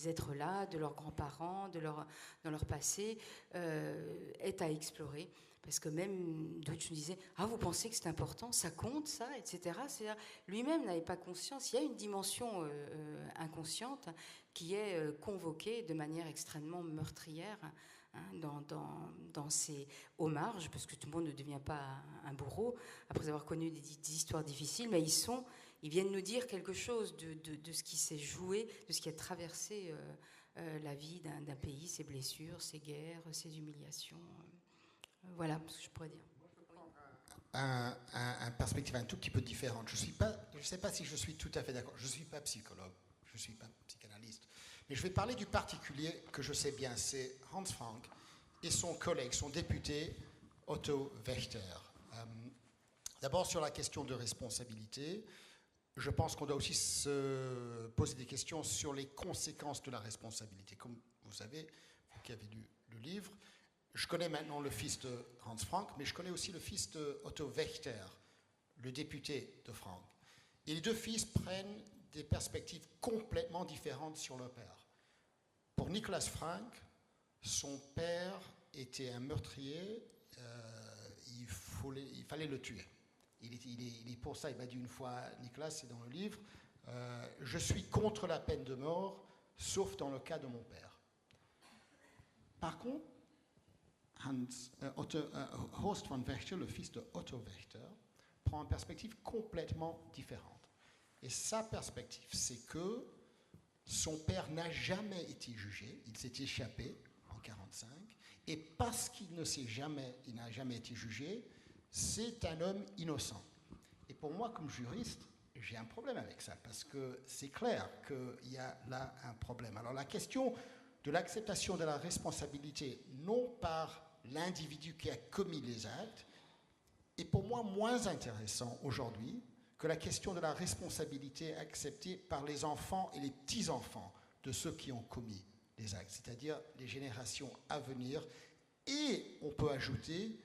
êtres-là, de leurs grands-parents, dans leur passé, est à explorer. Parce que même Dutch nous disait « Ah, vous pensez que c'est important, ça compte, ça, etc. » C'est-à-dire, lui-même n'avait pas conscience. Il y a une dimension inconsciente qui est convoquée de manière extrêmement meurtrière, hein, dans ces hauts marges, parce que tout le monde ne devient pas un bourreau après avoir connu des histoires difficiles, mais ils viennent nous dire quelque chose de ce qui s'est joué, de ce qui a traversé la vie d'un pays, ses blessures, ses guerres, ses humiliations. Voilà ce que je pourrais dire. Un perspective un tout petit peu différente. Je ne sais pas si je suis tout à fait d'accord. Je ne suis pas psychologue, je ne suis pas psychanalyste. Mais je vais parler du particulier que je sais bien, c'est Hans Frank et son collègue, son député Otto Wächter. D'abord sur la question de responsabilité, je pense qu'on doit aussi se poser des questions sur les conséquences de la responsabilité. Comme vous savez, vous qui avez lu le livre, je connais maintenant le fils de Hans Frank, mais je connais aussi le fils de Otto Wächter, le député de Frank. Et les deux fils prennent des perspectives complètement différentes sur leur père. Pour Nicolas Frank, son père était un meurtrier, il fallait le tuer. Pour ça, il m'a dit une fois, Nicolas, c'est dans le livre, je suis contre la peine de mort, sauf dans le cas de mon père. Par contre, Horst von Wächter, le fils de Otto Wächter, prend une perspective complètement différente. Et sa perspective, c'est que Son père n'a jamais été jugé, il s'est échappé en 1945, et parce qu'il n'a jamais été jugé, c'est un homme innocent. Et pour moi, comme juriste, j'ai un problème avec ça, parce que c'est clair qu'il y a là un problème. Alors la question de l'acceptation de la responsabilité, non par l'individu qui a commis les actes, est pour moi moins intéressant aujourd'hui que la question de la responsabilité acceptée par les enfants et les petits-enfants de ceux qui ont commis les actes, c'est-à-dire les générations à venir. Et on peut ajouter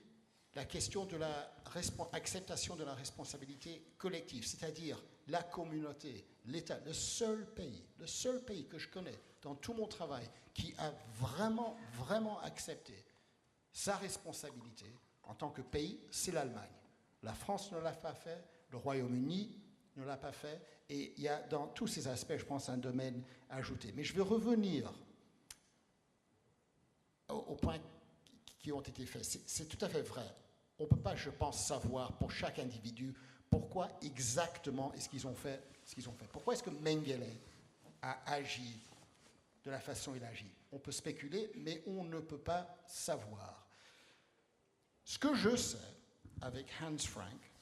la question de l'acceptation de la responsabilité collective, c'est-à-dire la communauté, l'État, le seul pays que je connais dans tout mon travail qui a vraiment, vraiment accepté sa responsabilité en tant que pays, c'est l'Allemagne. La France ne l'a pas fait, le Royaume-Uni ne l'a pas fait, et il y a dans tous ces aspects, je pense, un domaine à ajouter. Mais je vais revenir aux points qui ont été faits. C'est tout à fait vrai. On ne peut pas, je pense, savoir pour chaque individu pourquoi exactement est-ce qu'ils ont fait ce qu'ils ont fait. Pourquoi est-ce que Mengele a agi de la façon dont il agit? On peut spéculer, mais on ne peut pas savoir. Ce que je sais avec Hans Frank,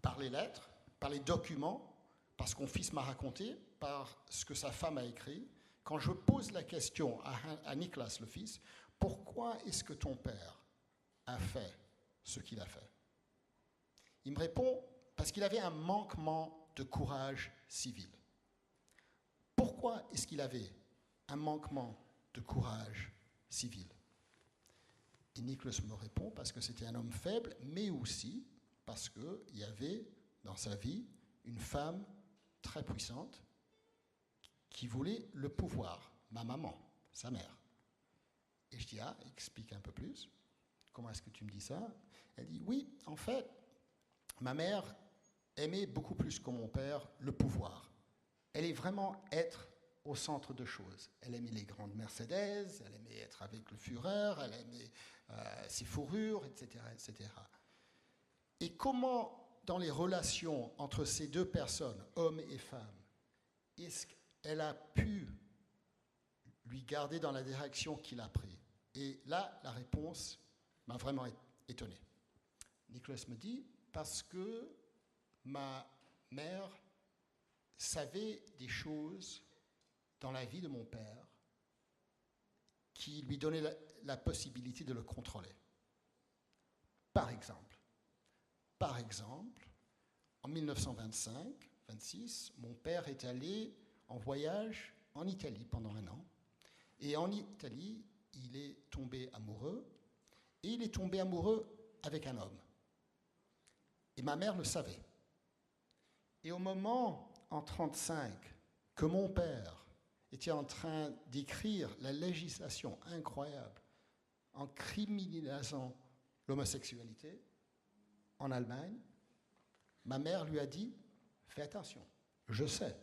par les lettres, par les documents, par ce que mon fils m'a raconté, par ce que sa femme a écrit, quand je pose la question à Niklas, le fils, pourquoi est-ce que ton père a fait ce qu'il a fait? Il me répond, parce qu'il avait un manquement de courage civil. Pourquoi est-ce qu'il avait un manquement de courage civil? Et Niklas me répond, parce que c'était un homme faible, mais aussi parce qu'il y avait dans sa vie une femme très puissante qui voulait le pouvoir, ma maman, sa mère. Et je dis, explique un peu plus. Comment est-ce que tu me dis ça? Elle dit, oui, en fait, ma mère aimait beaucoup plus que mon père le pouvoir. Elle aimait vraiment être au centre de choses. Elle aimait les grandes Mercedes, elle aimait être avec le Führer, elle aimait ses fourrures, etc., etc. Et comment, dans les relations entre ces deux personnes, hommes et femmes, est-ce qu'elle a pu lui garder dans la direction qu'il a pris? Et là, la réponse m'a vraiment étonné. Niklas me dit, parce que ma mère savait des choses dans la vie de mon père qui lui donnaient la possibilité de le contrôler. Par exemple, en 1925-26, mon père est allé en voyage en Italie pendant 1 an. Et en Italie, il est tombé amoureux. Et il est tombé amoureux avec un homme. Et ma mère le savait. Et au moment, en 1935, que mon père était en train d'écrire la législation incroyable en criminalisant l'homosexualité en Allemagne, ma mère lui a dit, fais attention, je sais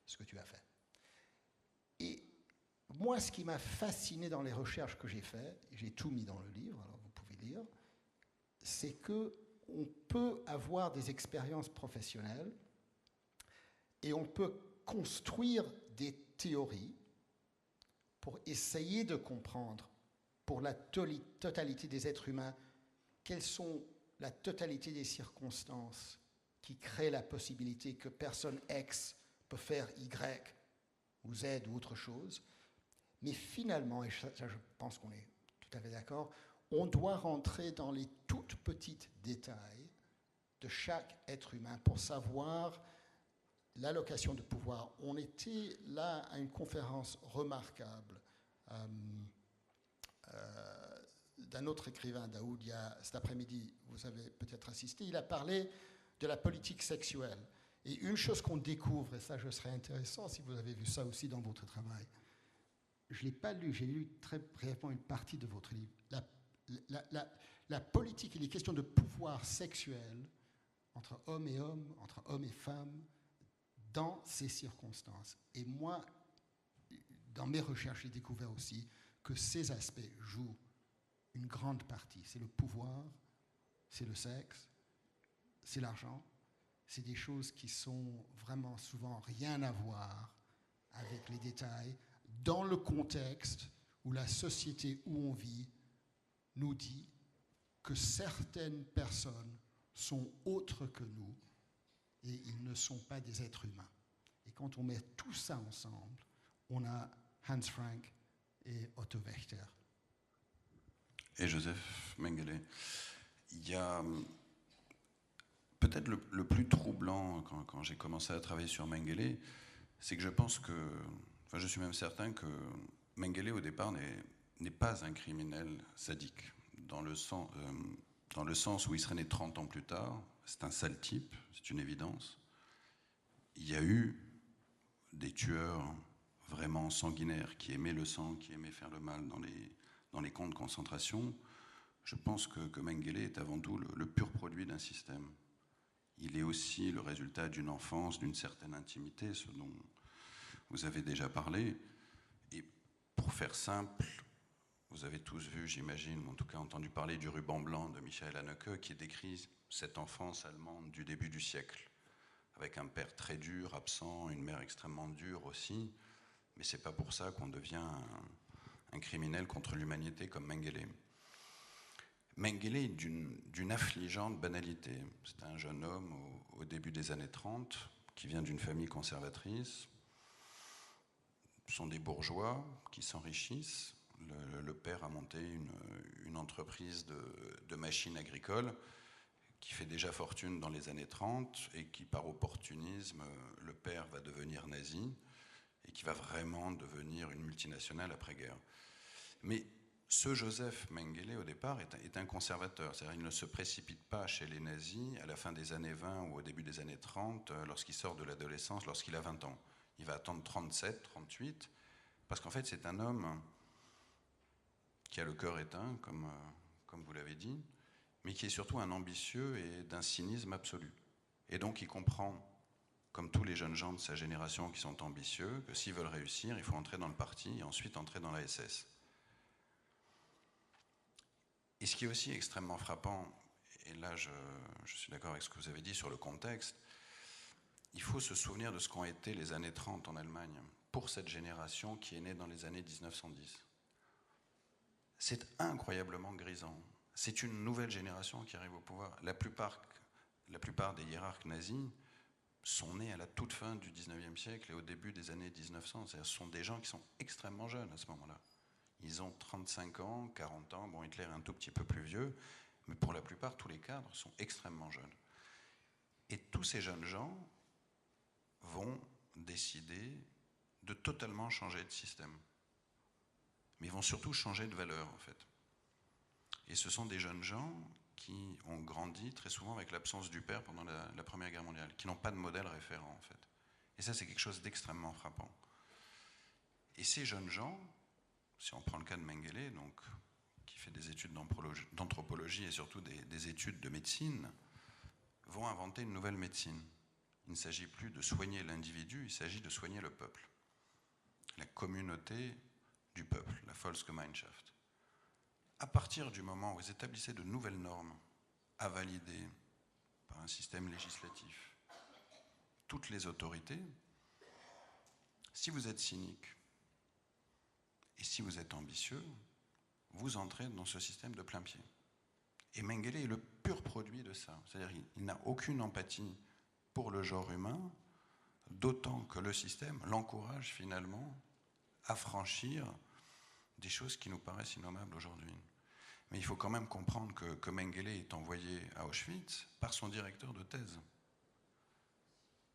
ce que tu as fait. Et moi, ce qui m'a fasciné dans les recherches que j'ai faites, et j'ai tout mis dans le livre, alors vous pouvez lire, c'est qu'on peut avoir des expériences professionnelles et on peut construire des théories pour essayer de comprendre pour la totalité des êtres humains quelles sont la totalité des circonstances qui créent la possibilité que personne X peut faire Y ou Z ou autre chose. Mais finalement, et ça je pense qu'on est tout à fait d'accord, on doit rentrer dans les toutes petites détails de chaque être humain pour savoir l'allocation de pouvoir. On était là à une conférence remarquable d'un autre écrivain, Daoud, cet après-midi, vous avez peut-être assisté, il a parlé de la politique sexuelle. Et une chose qu'on découvre, et ça je serais intéressant si vous avez vu ça aussi dans votre travail, je ne l'ai pas lu, j'ai lu très brièvement une partie de votre livre. La politique et les questions de pouvoir sexuel entre hommes et hommes, entre hommes et femmes, dans ces circonstances. Et moi, dans mes recherches, j'ai découvert aussi que ces aspects jouent une grande partie. C'est le pouvoir, c'est le sexe, c'est l'argent, c'est des choses qui sont vraiment souvent rien à voir avec les détails, dans le contexte où la société où on vit nous dit que certaines personnes sont autres que nous et ils ne sont pas des êtres humains. Et quand on met tout ça ensemble, on a Hans Frank et Otto Wächter. Et Joseph Mengele. Il y a peut-être le plus troublant quand j'ai commencé à travailler sur Mengele, c'est que je pense que, je suis même certain que Mengele au départ n'est pas un criminel sadique, dans le sens où il serait né 30 ans plus tard. C'est un sale type, c'est une évidence. Il y a eu des tueurs vraiment sanguinaires qui aimaient le sang, qui aimaient faire le mal dans les camps de concentration. Je pense que Mengele est avant tout le pur produit d'un système. Il est aussi le résultat d'une enfance, d'une certaine intimité, ce dont vous avez déjà parlé. Et pour faire simple, vous avez tous vu, j'imagine, ou en tout cas entendu parler du Ruban blanc de Michael Haneke, qui décrit cette enfance allemande du début du siècle, avec un père très dur, absent, une mère extrêmement dure aussi. Mais c'est pas pour ça qu'on devient un criminel contre l'humanité comme Mengele. Mengele est d'une affligeante banalité. C'est un jeune homme au début des années 30 qui vient d'une famille conservatrice. Ce sont des bourgeois qui s'enrichissent. Le père a monté une entreprise de machines agricoles qui fait déjà fortune dans les années 30 et qui, par opportunisme, le père va devenir nazi et qui va vraiment devenir une multinationale après-guerre. Mais ce Joseph Mengele, au départ, est un conservateur. C'est-à-dire qu'il ne se précipite pas chez les nazis à la fin des années 20 ou au début des années 30, lorsqu'il sort de l'adolescence, lorsqu'il a 20 ans. Il va attendre 37, 38, parce qu'en fait, c'est un homme qui a le cœur éteint, comme vous l'avez dit, mais qui est surtout un ambitieux et d'un cynisme absolu. Et donc, il comprend, comme tous les jeunes gens de sa génération qui sont ambitieux, que s'ils veulent réussir, il faut entrer dans le parti et ensuite entrer dans la SS. Et ce qui est aussi extrêmement frappant, et là je suis d'accord avec ce que vous avez dit sur le contexte, il faut se souvenir de ce qu'ont été les années 30 en Allemagne, pour cette génération qui est née dans les années 1910. C'est incroyablement grisant. C'est une nouvelle génération qui arrive au pouvoir. La plupart des hiérarques nazis sont nés à la toute fin du 19e siècle et au début des années 1900. C'est-à-dire, ce sont des gens qui sont extrêmement jeunes à ce moment-là. Ils ont 35 ans, 40 ans. Bon, Hitler est un tout petit peu plus vieux, mais pour la plupart, tous les cadres sont extrêmement jeunes. Et tous ces jeunes gens vont décider de totalement changer de système. Mais ils vont surtout changer de valeur, en fait. Et ce sont des jeunes gens qui ont grandi très souvent avec l'absence du père pendant la Première Guerre mondiale, qui n'ont pas de modèle référent, en fait. Et ça, c'est quelque chose d'extrêmement frappant. Et ces jeunes gens, si on prend le cas de Mengele, donc, qui fait des études d'anthropologie et surtout des études de médecine, vont inventer une nouvelle médecine. Il ne s'agit plus de soigner l'individu, il s'agit de soigner le peuple. La communauté du peuple, la Volksgemeinschaft. À partir du moment où vous établissez de nouvelles normes à valider par un système législatif, toutes les autorités, si vous êtes cynique et si vous êtes ambitieux, vous entrez dans ce système de plein pied. Et Mengele est le pur produit de ça. C'est-à-dire qu'il n'a aucune empathie pour le genre humain, d'autant que le système l'encourage finalement à franchir des choses qui nous paraissent innommables aujourd'hui. Mais il faut quand même comprendre que Mengele est envoyé à Auschwitz par son directeur de thèse.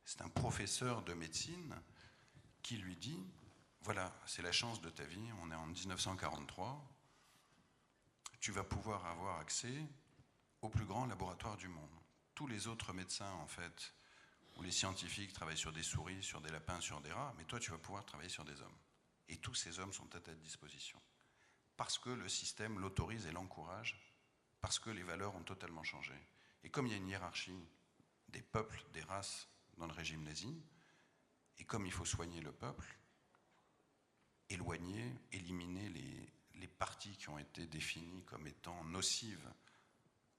C'est un professeur de médecine qui lui dit, voilà, c'est la chance de ta vie, on est en 1943, tu vas pouvoir avoir accès au plus grand laboratoire du monde. Tous les autres médecins, en fait, ou les scientifiques travaillent sur des souris, sur des lapins, sur des rats, mais toi, tu vas pouvoir travailler sur des hommes. Et tous ces hommes sont à ta disposition. Parce que le système l'autorise et l'encourage, parce que les valeurs ont totalement changé. Et comme il y a une hiérarchie des peuples, des races dans le régime nazi, et comme il faut soigner le peuple, éloigner, éliminer les parties qui ont été définies comme étant nocives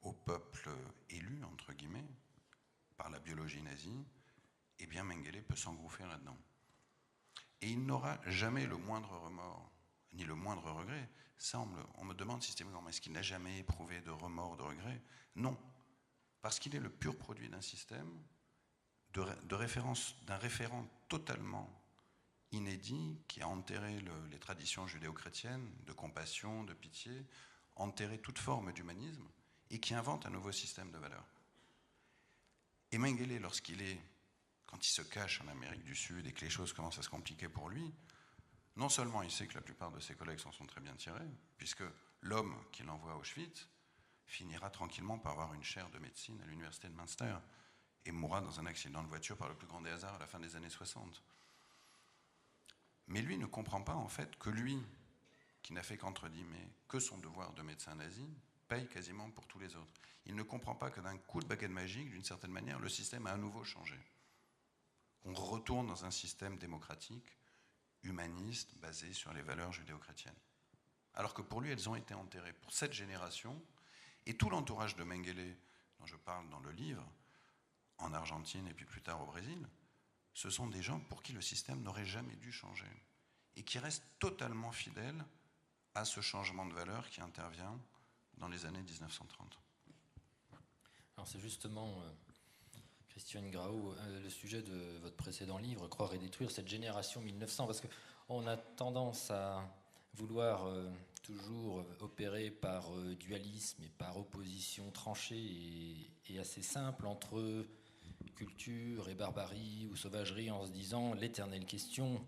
au peuple élu, entre guillemets, par la biologie nazie, eh bien Mengele peut s'engouffrer là-dedans. Et il n'aura jamais le moindre remords, ni le moindre regret. Ça, on me demande systématiquement, est-ce qu'il n'a jamais éprouvé de remords, de regrets? Non, parce qu'il est le pur produit d'un système, d'un référent totalement inédit qui a enterré les traditions judéo-chrétiennes de compassion, de pitié, enterré toute forme d'humanisme et qui invente un nouveau système de valeurs. Et Mengele, quand il se cache en Amérique du Sud et que les choses commencent à se compliquer pour lui, non seulement il sait que la plupart de ses collègues s'en sont très bien tirés, puisque l'homme qui l'envoie à Auschwitz finira tranquillement par avoir une chaire de médecine à l'université de Münster et mourra dans un accident de voiture par le plus grand des hasards à la fin des années 60. Mais lui ne comprend pas en fait que lui, qui n'a fait qu'entre guillemets que son devoir de médecin nazi, paye quasiment pour tous les autres. Il ne comprend pas que d'un coup de baguette magique, d'une certaine manière, le système a à nouveau changé. On retourne dans un système démocratique, humaniste, basé sur les valeurs judéo-chrétiennes. Alors que pour lui, elles ont été enterrées. Pour cette génération, et tout l'entourage de Mengele, dont je parle dans le livre, en Argentine et puis plus tard au Brésil, ce sont des gens pour qui le système n'aurait jamais dû changer et qui restent totalement fidèles à ce changement de valeur qui intervient dans les années 1930. Alors c'est justement, Christiane Grau, le sujet de votre précédent livre, Croire et détruire, cette génération 1900, parce qu'on a tendance à vouloir toujours opérer par dualisme et par opposition tranchée et assez simple entre culture et barbarie ou sauvagerie, en se disant l'éternelle question,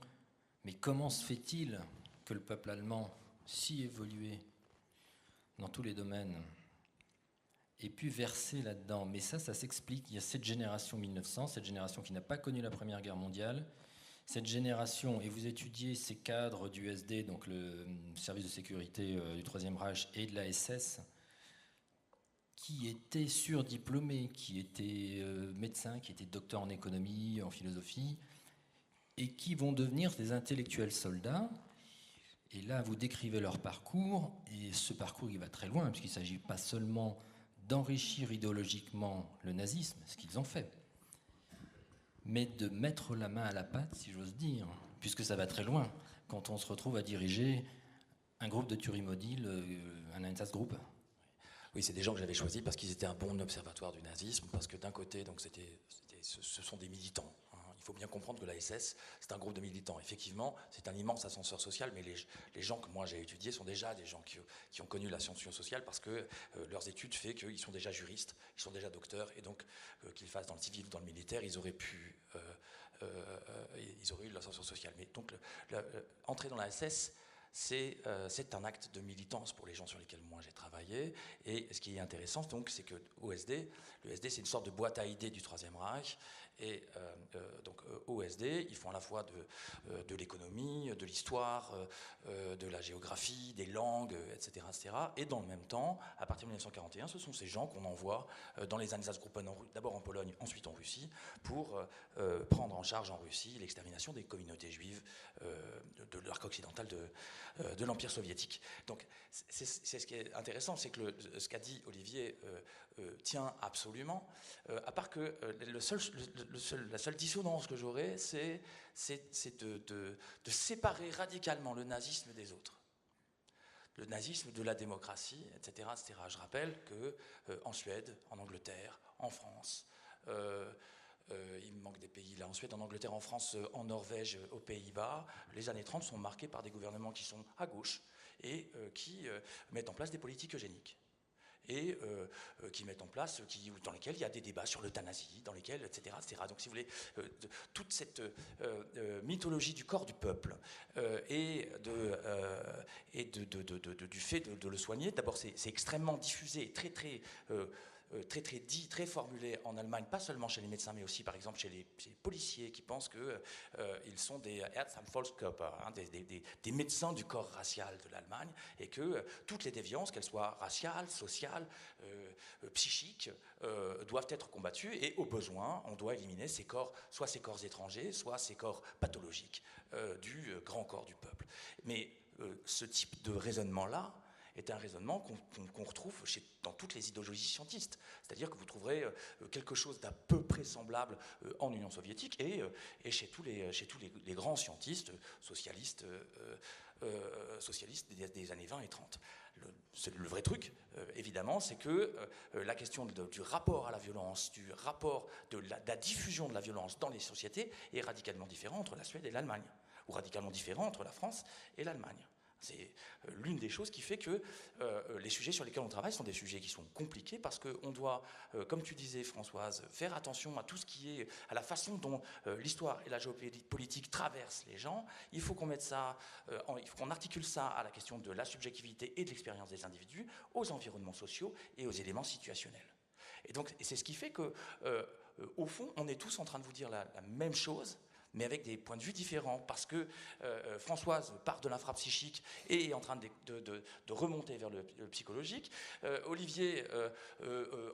mais comment se fait-il que le peuple allemand, si évolué dans tous les domaines, ait pu verser là-dedans? Mais ça s'explique. Il y a cette génération 1900, cette génération qui n'a pas connu la Première Guerre mondiale, cette génération, et vous étudiez ces cadres du SD, donc le service de sécurité du Troisième Reich et de la SS, qui étaient surdiplômés, qui étaient médecins, qui étaient docteurs en économie, en philosophie, et qui vont devenir des intellectuels soldats. Et là, vous décrivez leur parcours, et ce parcours, il va très loin, puisqu'il ne s'agit pas seulement d'enrichir idéologiquement le nazisme, ce qu'ils ont fait, mais de mettre la main à la pâte, si j'ose dire, puisque ça va très loin, quand on se retrouve à diriger un groupe de Turimodil, un Einsatzgruppe. Oui, c'est des gens que j'avais choisis parce qu'ils étaient un bon observatoire du nazisme, parce que d'un côté, donc ce sont des militants. Il faut bien comprendre que la SS, c'est un groupe de militants. Effectivement, c'est un immense ascenseur social, mais les gens que moi j'ai étudiés sont déjà des gens qui ont connu l'ascension sociale parce que leurs études font qu'ils sont déjà juristes, ils sont déjà docteurs, et donc qu'ils fassent dans le civil ou dans le militaire, ils auraient eu l'ascension sociale. Mais donc, entrer dans la SS, c'est un acte de militance pour les gens sur lesquels moi j'ai travaillé. Et ce qui est intéressant, donc, c'est que le SD, c'est une sorte de boîte à idées du Troisième Reich. Et donc au SD, ils font à la fois de l'économie, de l'histoire, de la géographie, des langues, etc., etc. Et dans le même temps, à partir de 1941, ce sont ces gens qu'on envoie dans les Einsatzgruppen, d'abord en Pologne, ensuite en Russie, pour prendre en charge en Russie l'extermination des communautés juives de l'arc occidental de l'Empire soviétique. Donc c'est ce qui est intéressant, c'est que ce qu'a dit Olivier tient absolument, à part que la seule dissonance que j'aurais, c'est de séparer radicalement le nazisme des autres. Le nazisme de la démocratie, etc., etc. Je rappelle qu'en Suède, en Angleterre, en France, il me manque des pays là, en Suède, en Angleterre, en France, en Norvège, aux Pays-Bas, les années 30 sont marquées par des gouvernements qui sont à gauche et qui mettent en place des politiques eugéniques. Et qui mettent en place, dans lesquels il y a des débats sur l'euthanasie, dans lesquels, etc., etc. Donc, si vous voulez, toute cette mythologie du corps du peuple et du fait de le soigner, d'abord, c'est extrêmement diffusé, très dit, très formulé en Allemagne, pas seulement chez les médecins, mais aussi, par exemple, chez les policiers qui pensent qu'ils sont des Ärzte am Volkskörper, des médecins du corps racial de l'Allemagne, et que toutes les déviances, qu'elles soient raciales, sociales, psychiques, doivent être combattues, et au besoin, on doit éliminer ces corps, soit ces corps étrangers, soit ces corps pathologiques du grand corps du peuple. Mais ce type de raisonnement-là est un raisonnement qu'on retrouve dans toutes les idéologies scientistes. C'est-à-dire que vous trouverez quelque chose d'à peu près semblable en Union soviétique et chez tous les grands scientistes socialistes des années 20 et 30. Le vrai truc, évidemment, c'est que la question du rapport à la violence, du rapport de la diffusion de la violence dans les sociétés est radicalement différent entre la Suède et l'Allemagne, ou radicalement différent entre la France et l'Allemagne. C'est l'une des choses qui fait que les sujets sur lesquels on travaille sont des sujets qui sont compliqués parce qu'on doit, comme tu disais Françoise, faire attention à tout ce qui est, à la façon dont l'histoire et la géopolitique traversent les gens. Il faut qu'on mette ça, il faut qu'on articule ça à la question de la subjectivité et de l'expérience des individus, aux environnements sociaux et aux éléments situationnels. Et donc, c'est ce qui fait que, au fond, on est tous en train de vous dire la même chose, mais avec des points de vue différents, parce que Françoise part de l'infrapsychique et est en train de remonter vers le psychologique. Olivier,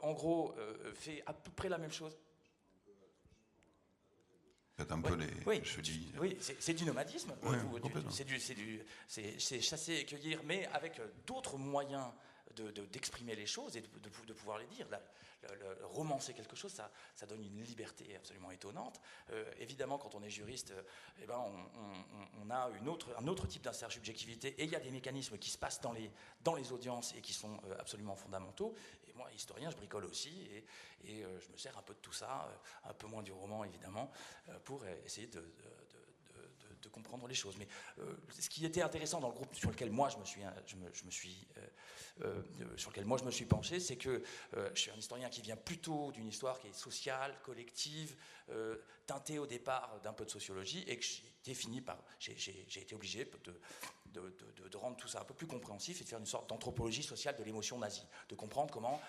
en gros, fait à peu près la même chose. Faites un peu les... Oui, je dis... oui, c'est du nomadisme, Ouais, c'est chasser et cueillir, mais avec d'autres moyens d'exprimer les choses et de pouvoir les dire. Romancer quelque chose, ça donne une liberté absolument étonnante. Évidemment, quand on est juriste, on a un autre type d'intersubjectivité et il y a des mécanismes qui se passent dans les audiences et qui sont absolument fondamentaux. Et moi, historien, je bricole aussi et je me sers un peu de tout ça, un peu moins du roman évidemment, pour essayer de comprendre les choses. Mais ce qui était intéressant dans le groupe sur lequel moi je me suis penché, c'est que je suis un historien qui vient plutôt d'une histoire qui est sociale, collective, teintée au départ d'un peu de sociologie, et que j'ai été obligé de rendre tout ça un peu plus compréhensif et de faire une sorte d'anthropologie sociale de l'émotion nazie, de comprendre comment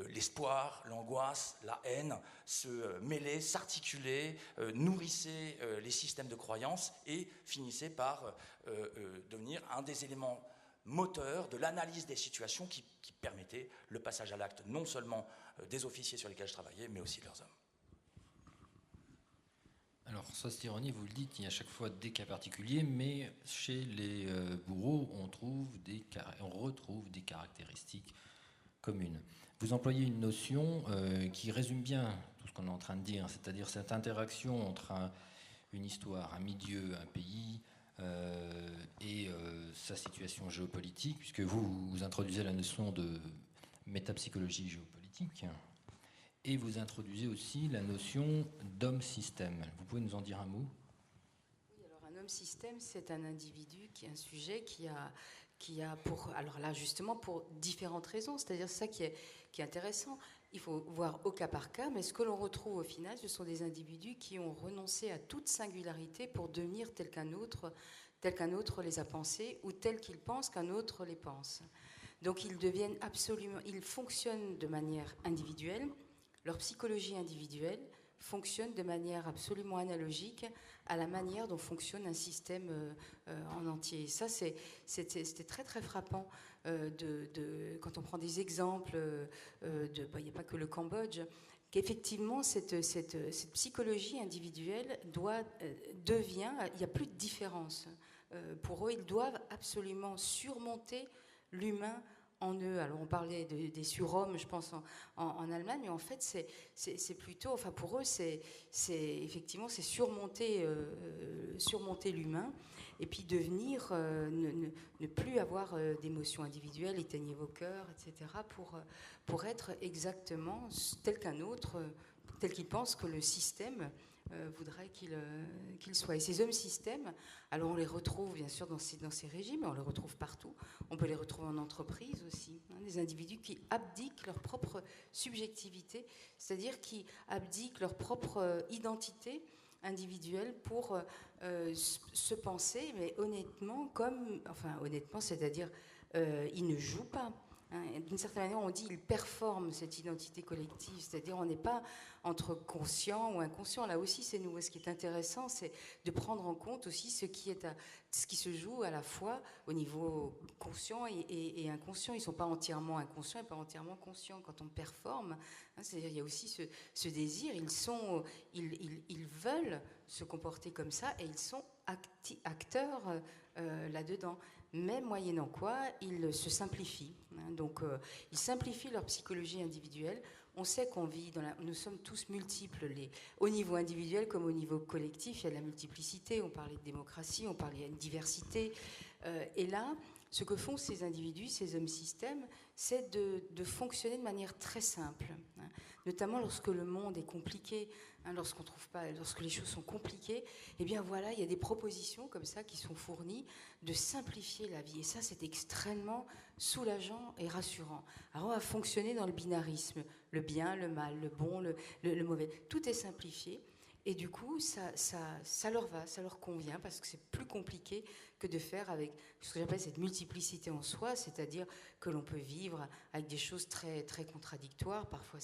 l'espoir, l'angoisse, la haine se mêlaient, s'articulaient, nourrissaient les systèmes de croyance et finissaient par devenir un des éléments moteurs de l'analyse des situations qui permettait le passage à l'acte non seulement des officiers sur lesquels je travaillais, mais aussi de leurs hommes. Alors, sans ironie, vous le dites, il y a à chaque fois des cas particuliers, mais chez les bourreaux, on retrouve des caractéristiques communes. Vous employez une notion qui résume bien tout ce qu'on est en train de dire, c'est-à-dire cette interaction entre une histoire, un milieu, un pays et sa situation géopolitique, puisque vous introduisez la notion de métapsychologie géopolitique. Et vous introduisez aussi la notion d'homme-système. Vous pouvez nous en dire un mot ? Oui, alors un homme-système, c'est un individu, un sujet qui a pour... Alors là, justement, pour différentes raisons. C'est-à-dire ça qui est intéressant. Il faut voir au cas par cas, mais ce que l'on retrouve au final, ce sont des individus qui ont renoncé à toute singularité pour devenir tel qu'un autre les a pensés, ou tel qu'ils pensent qu'un autre les pense. Donc ils fonctionnent de manière individuelle. Leur psychologie individuelle fonctionne de manière absolument analogique à la manière dont fonctionne un système en entier. Et ça, c'était très très frappant quand on prend des exemples il n'y a pas que le Cambodge, qu'effectivement cette psychologie individuelle devient, il n'y a plus de différence. Pour eux, ils doivent absolument surmonter l'humain en eux. Alors on parlait des surhommes, je pense, en Allemagne, mais en fait c'est plutôt, enfin pour eux c'est effectivement c'est surmonter l'humain et puis devenir ne plus avoir d'émotions individuelles, éteigner vos cœurs, etc. pour être exactement tel qu'un autre, tel qu'ils pensent que le système voudrait qu'il soit. Et ces hommes-systèmes, alors on les retrouve bien sûr dans ces régimes, on les retrouve partout. On peut les retrouver en entreprise aussi, des individus qui abdiquent leur propre subjectivité, c'est-à-dire qui abdiquent leur propre identité individuelle pour se penser, mais honnêtement, c'est-à-dire ils ne jouent pas. D'une certaine manière, on dit qu'ils performent cette identité collective, c'est-à-dire on n'est pas entre conscient ou inconscient. Là aussi, c'est nouveau. Ce qui est intéressant, c'est de prendre en compte aussi ce qui se joue à la fois au niveau conscient et inconscient. Ils ne sont pas entièrement inconscients et pas entièrement conscients quand on performe. C'est-à-dire il y a aussi ce désir. Ils veulent se comporter comme ça et ils sont acteurs là-dedans. mais moyennant quoi ils se simplifient. Donc ils simplifient leur psychologie individuelle. On sait qu'on vit nous sommes tous multiples, au niveau individuel comme au niveau collectif. Il y a de la multiplicité, on parlait de démocratie, on parlait de diversité. Et là, ce que font ces individus, ces hommes systèmes, c'est de fonctionner de manière très simple, notamment lorsque le monde est compliqué, lorsque les choses sont compliquées. Eh bien voilà, il y a des propositions comme ça qui sont fournies de simplifier la vie. Et ça, c'est extrêmement soulageant et rassurant. Alors on va fonctionner dans le binarisme, le bien, le mal, le bon, le mauvais. Tout est simplifié. Et du coup, ça leur va, ça leur convient, parce que c'est plus compliqué que de faire avec ce que j'appelle cette multiplicité en soi, c'est-à-dire que l'on peut vivre avec des choses très, très contradictoires. Parfois,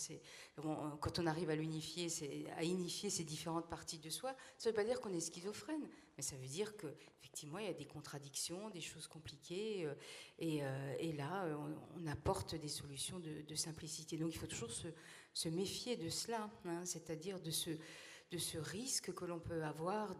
quand on arrive à unifier ces différentes parties de soi, ça ne veut pas dire qu'on est schizophrène, mais ça veut dire qu'effectivement, il y a des contradictions, des choses compliquées, et là, on apporte des solutions de simplicité. Donc, il faut toujours se méfier de cela, c'est-à-dire de ce risque que l'on peut avoir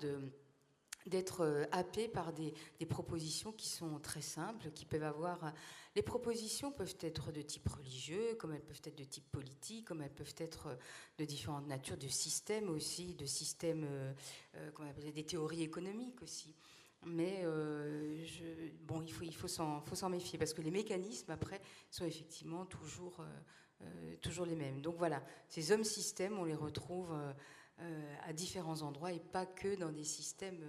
d'être happé par des propositions qui sont très simples, qui peuvent avoir... Les propositions peuvent être de type religieux, comme elles peuvent être de type politique, comme elles peuvent être de différentes natures, de systèmes aussi, de systèmes, comment on appelle, des théories économiques aussi. Mais il faut s'en méfier, parce que les mécanismes, après, sont effectivement toujours les mêmes. Donc voilà, ces hommes systèmes, on les retrouve... à différents endroits et pas que dans des systèmes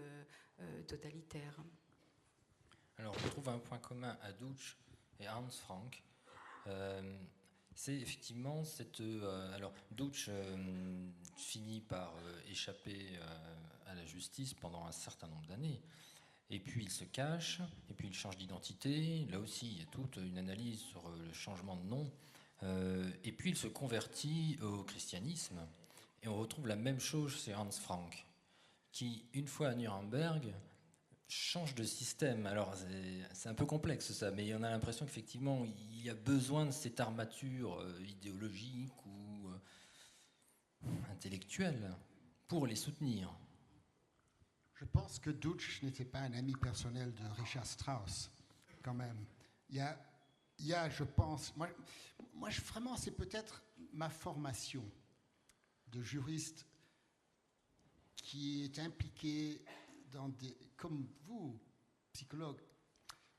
totalitaires. Alors on trouve un point commun à Dutsch et Hans Frank. C'est effectivement alors Dutsch finit par échapper à la justice pendant un certain nombre d'années. Et puis il se cache, et puis il change d'identité. Là aussi, il y a toute une analyse sur le changement de nom. Et puis il se convertit au christianisme. Et on retrouve la même chose chez Hans Frank, qui, une fois à Nuremberg, change de système. Alors, c'est un peu complexe ça, mais on a l'impression qu'effectivement, il y a besoin de cette armature idéologique ou intellectuelle pour les soutenir. Je pense que Dutsch n'était pas un ami personnel de Richard Strauss, quand même. Il y a, je pense... Moi, vraiment, c'est peut-être ma formation de juriste qui est impliqué dans comme vous, psychologue,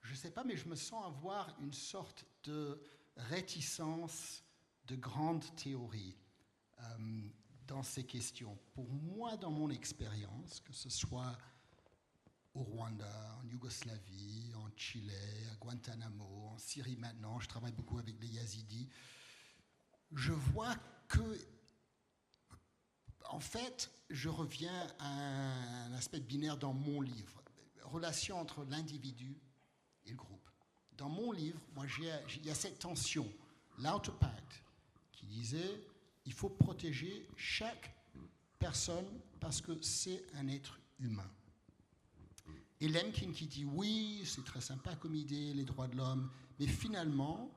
je ne sais pas, mais je me sens avoir une sorte de réticence de grandes théories dans ces questions. Pour moi, dans mon expérience, que ce soit au Rwanda, en Yougoslavie, en Chili, à Guantanamo, en Syrie maintenant, je travaille beaucoup avec les Yazidis, je vois que en fait, je reviens à un aspect binaire dans mon livre, relation entre l'individu et le groupe. Dans mon livre, moi, il y a cette tension, l'Auto-Pact, qui disait il faut protéger chaque personne parce que c'est un être humain. Et Lemkin qui dit oui, c'est très sympa comme idée, les droits de l'homme, mais finalement,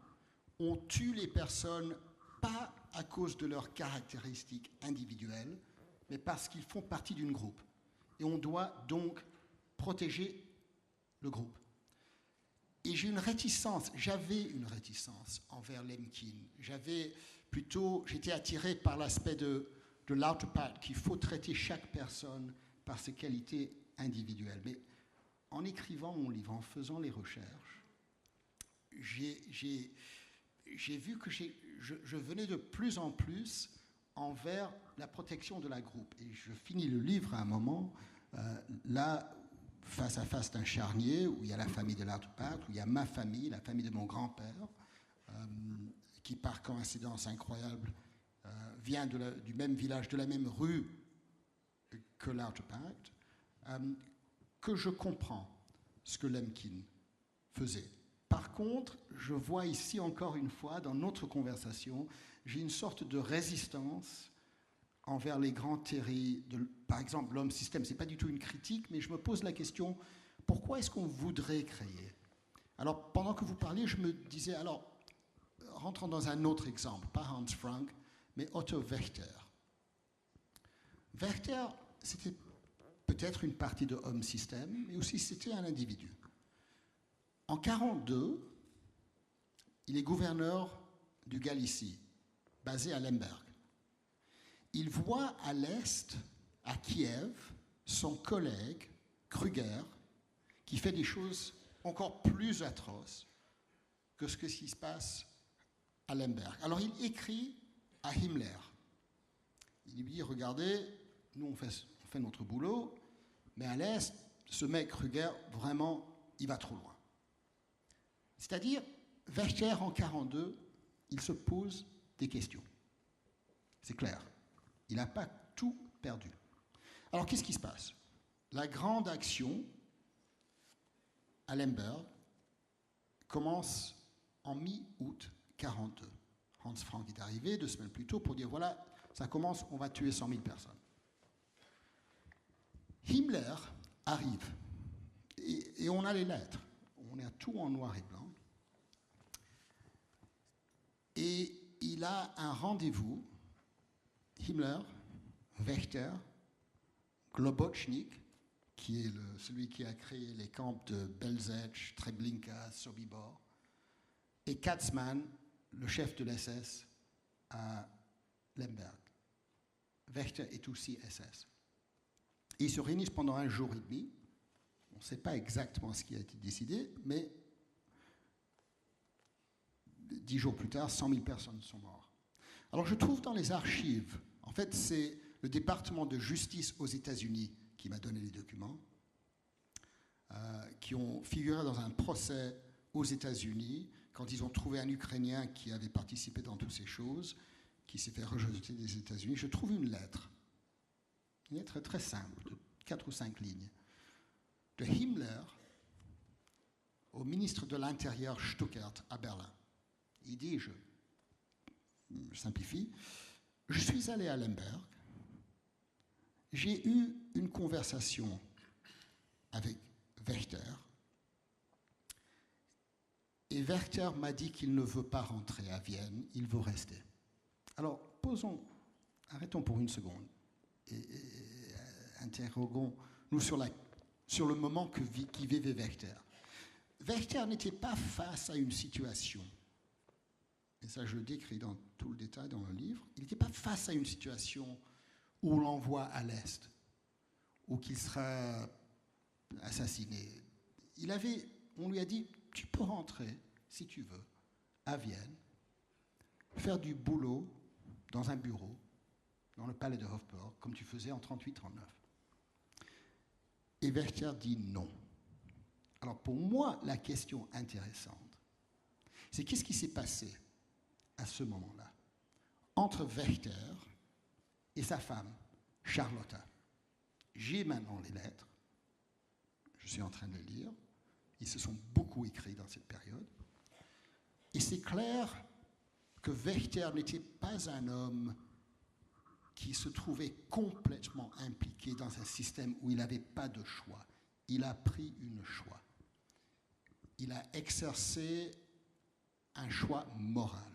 on tue les personnes pas à cause de leurs caractéristiques individuelles, mais parce qu'ils font partie d'un groupe. Et on doit donc protéger le groupe. Et j'avais une réticence envers Lemkin. J'étais attiré par l'aspect de l'Auto-Pact, qu'il faut traiter chaque personne par ses qualités individuelles. Mais en écrivant mon livre, en faisant les recherches, j'ai vu que je venais de plus en plus envers la protection de la groupe. Et je finis le livre à un moment, là, face à face d'un charnier, où il y a la famille de l'Auto-Pact, où il y a ma famille, la famille de mon grand-père, qui par coïncidence incroyable vient du même village, de la même rue que l'Auto-Pact, que je comprends ce que Lemkin faisait. Par contre, je vois ici encore une fois, dans notre conversation, j'ai une sorte de résistance envers les grands théories, par exemple l'homme système. Ce n'est pas du tout une critique, mais je me pose la question, pourquoi est-ce qu'on voudrait créer? Alors, pendant que vous parliez, je me disais, alors, rentrons dans un autre exemple, pas Hans Frank, mais Otto Wächter. Wächter, c'était peut-être une partie de homme système, mais aussi c'était un individu. En 1942, il est gouverneur du Galicie, basé à Lemberg. Il voit à l'est, à Kiev, son collègue Kruger, qui fait des choses encore plus atroces que ce qui se passe à Lemberg. Alors il écrit à Himmler. Il lui dit, regardez, nous on fait notre boulot, mais à l'est, ce mec Kruger, vraiment, il va trop loin. C'est-à-dire, Wächter, en 1942, il se pose des questions. C'est clair. Il n'a pas tout perdu. Alors, qu'est-ce qui se passe? La grande action à Lemberg commence en mi-août 1942. Hans Frank est arrivé 2 semaines plus tôt pour dire, voilà, ça commence, on va tuer 100 000 personnes. Himmler arrive, et on a les lettres. On a tout en noir et blanc. Et il a un rendez-vous, Himmler, Wächter, Globotchnik, qui est celui qui a créé les camps de Belzec, Treblinka, Sobibor, et Katzmann, le chef de l'SS à Lemberg. Wächter est aussi SS. Et ils se réunissent pendant 1 jour et demi. On ne sait pas exactement ce qui a été décidé, mais 10 jours plus tard, 100 000 personnes sont mortes. Alors je trouve dans les archives, en fait c'est le département de justice aux États-Unis qui m'a donné les documents, qui ont figuré dans un procès aux États-Unis quand ils ont trouvé un Ukrainien qui avait participé dans toutes ces choses, qui s'est fait rejeter des États-Unis. Je trouve une lettre très simple, de 4 ou 5 lignes, de Himmler au ministre de l'Intérieur Stuckert à Berlin. Il dit, je simplifie, je suis allé à Lemberg, j'ai eu une conversation avec Wächter, et Wächter m'a dit qu'il ne veut pas rentrer à Vienne, il veut rester. Alors, arrêtons pour une seconde, et interrogons-nous sur le moment qui vivait Wächter. Wächter n'était pas face à une situation, et ça je le décris dans tout le détail dans le livre, il n'était pas face à une situation où on l'envoie à l'Est, ou qu'il sera assassiné. On lui a dit, tu peux rentrer, si tu veux, à Vienne, faire du boulot dans un bureau, dans le palais de Hofburg, comme tu faisais en 1938-1939. Et Wächter dit non. Alors pour moi, la question intéressante, c'est qu'est-ce qui s'est passé à ce moment-là entre Wächter et sa femme, Charlotta. J'ai maintenant les lettres, je suis en train de les lire, ils se sont beaucoup écrits dans cette période, et c'est clair que Wächter n'était pas un homme qui se trouvait complètement impliqué dans un système où il n'avait pas de choix. Il a pris une choix. Il a exercé un choix moral.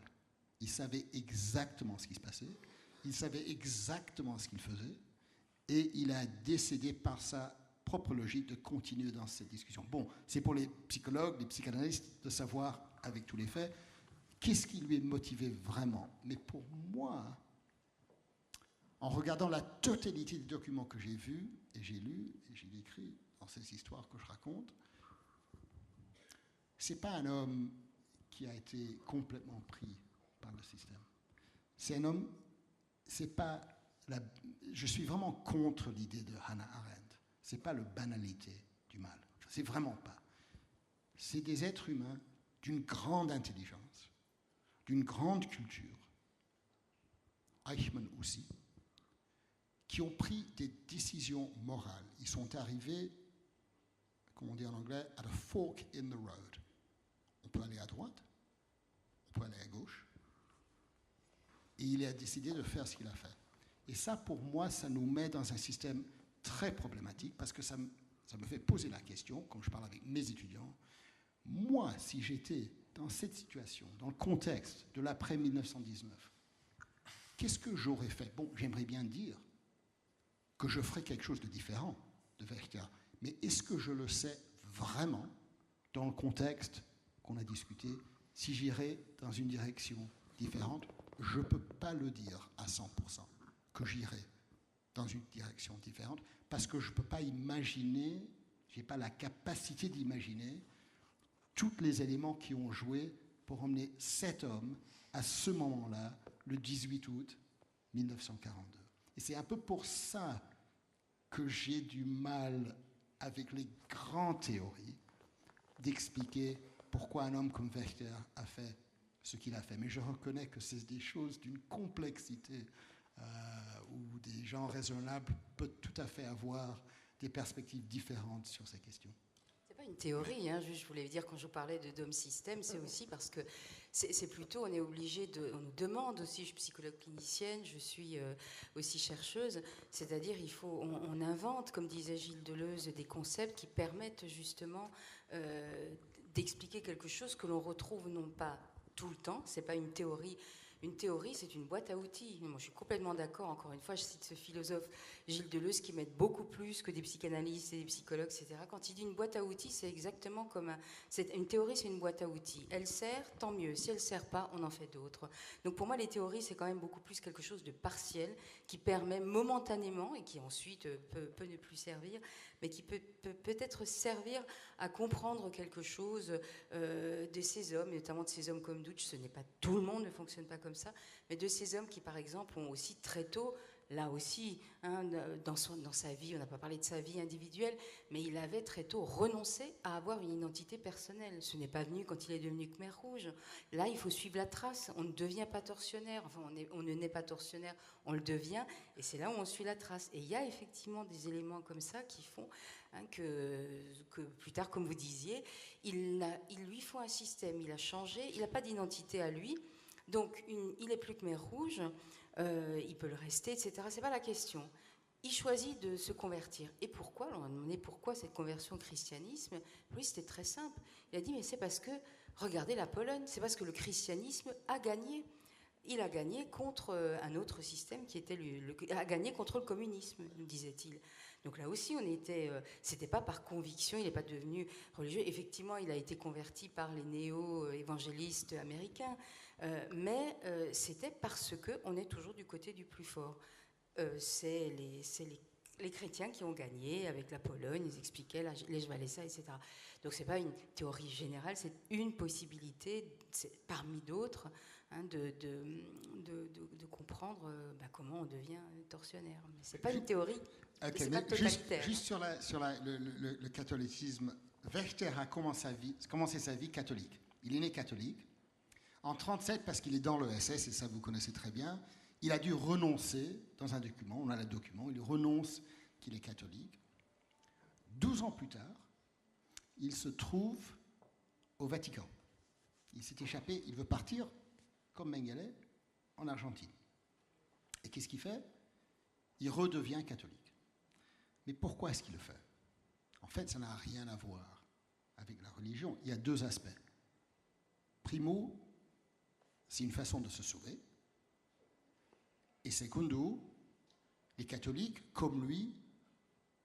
Il savait exactement ce qui se passait, il savait exactement ce qu'il faisait, et il a décidé par sa propre logique de continuer dans cette discussion. Bon, c'est pour les psychologues, les psychanalystes, de savoir, avec tous les faits, qu'est-ce qui lui motivait vraiment. Mais pour moi, en regardant la totalité des documents que j'ai vus, et j'ai lus, et j'ai écrit dans ces histoires que je raconte, c'est pas un homme qui a été complètement pris par le système. C'est un homme, c'est pas je suis vraiment contre l'idée de Hannah Arendt. C'est pas la banalité du mal. C'est vraiment pas. C'est des êtres humains d'une grande intelligence, d'une grande culture, Eichmann aussi, qui ont pris des décisions morales. Ils sont arrivés, comme on dit en anglais, at a fork in the road. On peut aller à droite, on peut aller à gauche, et il a décidé de faire ce qu'il a fait. Et ça, pour moi, ça nous met dans un système très problématique, parce que ça me fait poser la question, quand je parle avec mes étudiants, moi, si j'étais dans cette situation, dans le contexte de l'après-1919, qu'est-ce que j'aurais fait? Bon, j'aimerais bien dire que je ferais quelque chose de différent de Wächter, mais est-ce que je le sais vraiment dans le contexte qu'on a discuté, si j'irais dans une direction différente, je ne peux pas le dire à 100% que j'irai dans une direction différente, parce que je ne peux pas imaginer, je n'ai pas la capacité d'imaginer tous les éléments qui ont joué pour emmener cet homme à ce moment-là, le 18 août 1942. Et c'est un peu pour ça que j'ai du mal, avec les grandes théories, d'expliquer pourquoi un homme comme Wächter a fait ce qu'il a fait. Mais je reconnais que c'est des choses d'une complexité où des gens raisonnables peuvent tout à fait avoir des perspectives différentes sur ces questions. C'est pas une théorie, hein, je voulais dire quand je parlais de Dome System, c'est aussi parce que c'est plutôt, on est obligé on nous demande aussi, je suis psychologue clinicienne, je suis aussi chercheuse, c'est-à-dire on invente, comme disait Gilles Deleuze, des concepts qui permettent justement d'expliquer quelque chose que l'on retrouve non pas tout le temps, c'est pas une théorie. Une théorie, c'est une boîte à outils. Moi, je suis complètement d'accord. Encore une fois, je cite ce philosophe Gilles Deleuze qui m'aide beaucoup plus que des psychanalystes et des psychologues, etc. Quand il dit une boîte à outils, c'est exactement comme une théorie, c'est une boîte à outils. Elle sert, tant mieux. Si elle ne sert pas, on en fait d'autres. Donc pour moi, les théories, c'est quand même beaucoup plus quelque chose de partiel qui permet momentanément et qui ensuite peut ne plus servir, mais qui peut peut-être servir à comprendre quelque chose de ces hommes, et notamment de ces hommes comme Deutsch. Ce n'est pas tout le monde ne fonctionne pas comme ça, mais de ces hommes qui, par exemple, ont aussi très tôt, là aussi, hein, dans sa vie, on n'a pas parlé de sa vie individuelle, mais il avait très tôt renoncé à avoir une identité personnelle. Ce n'est pas venu quand il est devenu Khmer Rouge. Là, il faut suivre la trace. On ne devient pas tortionnaire. Enfin, on ne naît pas tortionnaire, on le devient, et c'est là où on suit la trace. Et il y a effectivement des éléments comme ça qui font que plus tard, comme vous disiez, il lui faut un système. Il a changé. Il n'a pas d'identité à lui. Donc, il est plus Khmer Rouge, il peut le rester, etc. C'est pas la question. Il choisit de se convertir. Et pourquoi? On a demandé pourquoi cette conversion au christianisme. Lui, c'était très simple. Il a dit, mais c'est parce que, regardez la Pologne, c'est parce que le christianisme a gagné. Il a gagné contre un autre système qui était a gagné contre le communisme, nous disait-il. Donc là aussi, c'était pas par conviction, il n'est pas devenu religieux. Effectivement, il a été converti par les néo-évangélistes américains, mais c'était parce qu'on est toujours du côté du plus fort. C'est les chrétiens qui ont gagné avec la Pologne, ils expliquaient les Wałęsa, etc. Donc c'est pas une théorie générale, c'est une possibilité parmi d'autres, hein, de comprendre comment on devient tortionnaire. Mais c'est pas une théorie. Okay, c'est pas totalitaire. Juste sur le catholicisme, Wächter a commencé sa vie catholique. Il est né catholique. En 1937, parce qu'il est dans le SS, et ça vous connaissez très bien, il a dû renoncer dans un document, on a le document, il renonce qu'il est catholique. 12 ans plus tard, il se trouve au Vatican. Il s'est échappé, il veut partir, comme Mengele, en Argentine. Et qu'est-ce qu'il fait? Il redevient catholique. Mais pourquoi est-ce qu'il le fait? En fait, ça n'a rien à voir avec la religion. Il y a deux aspects. Primo, c'est une façon de se sauver. Et secondo, les catholiques, comme lui,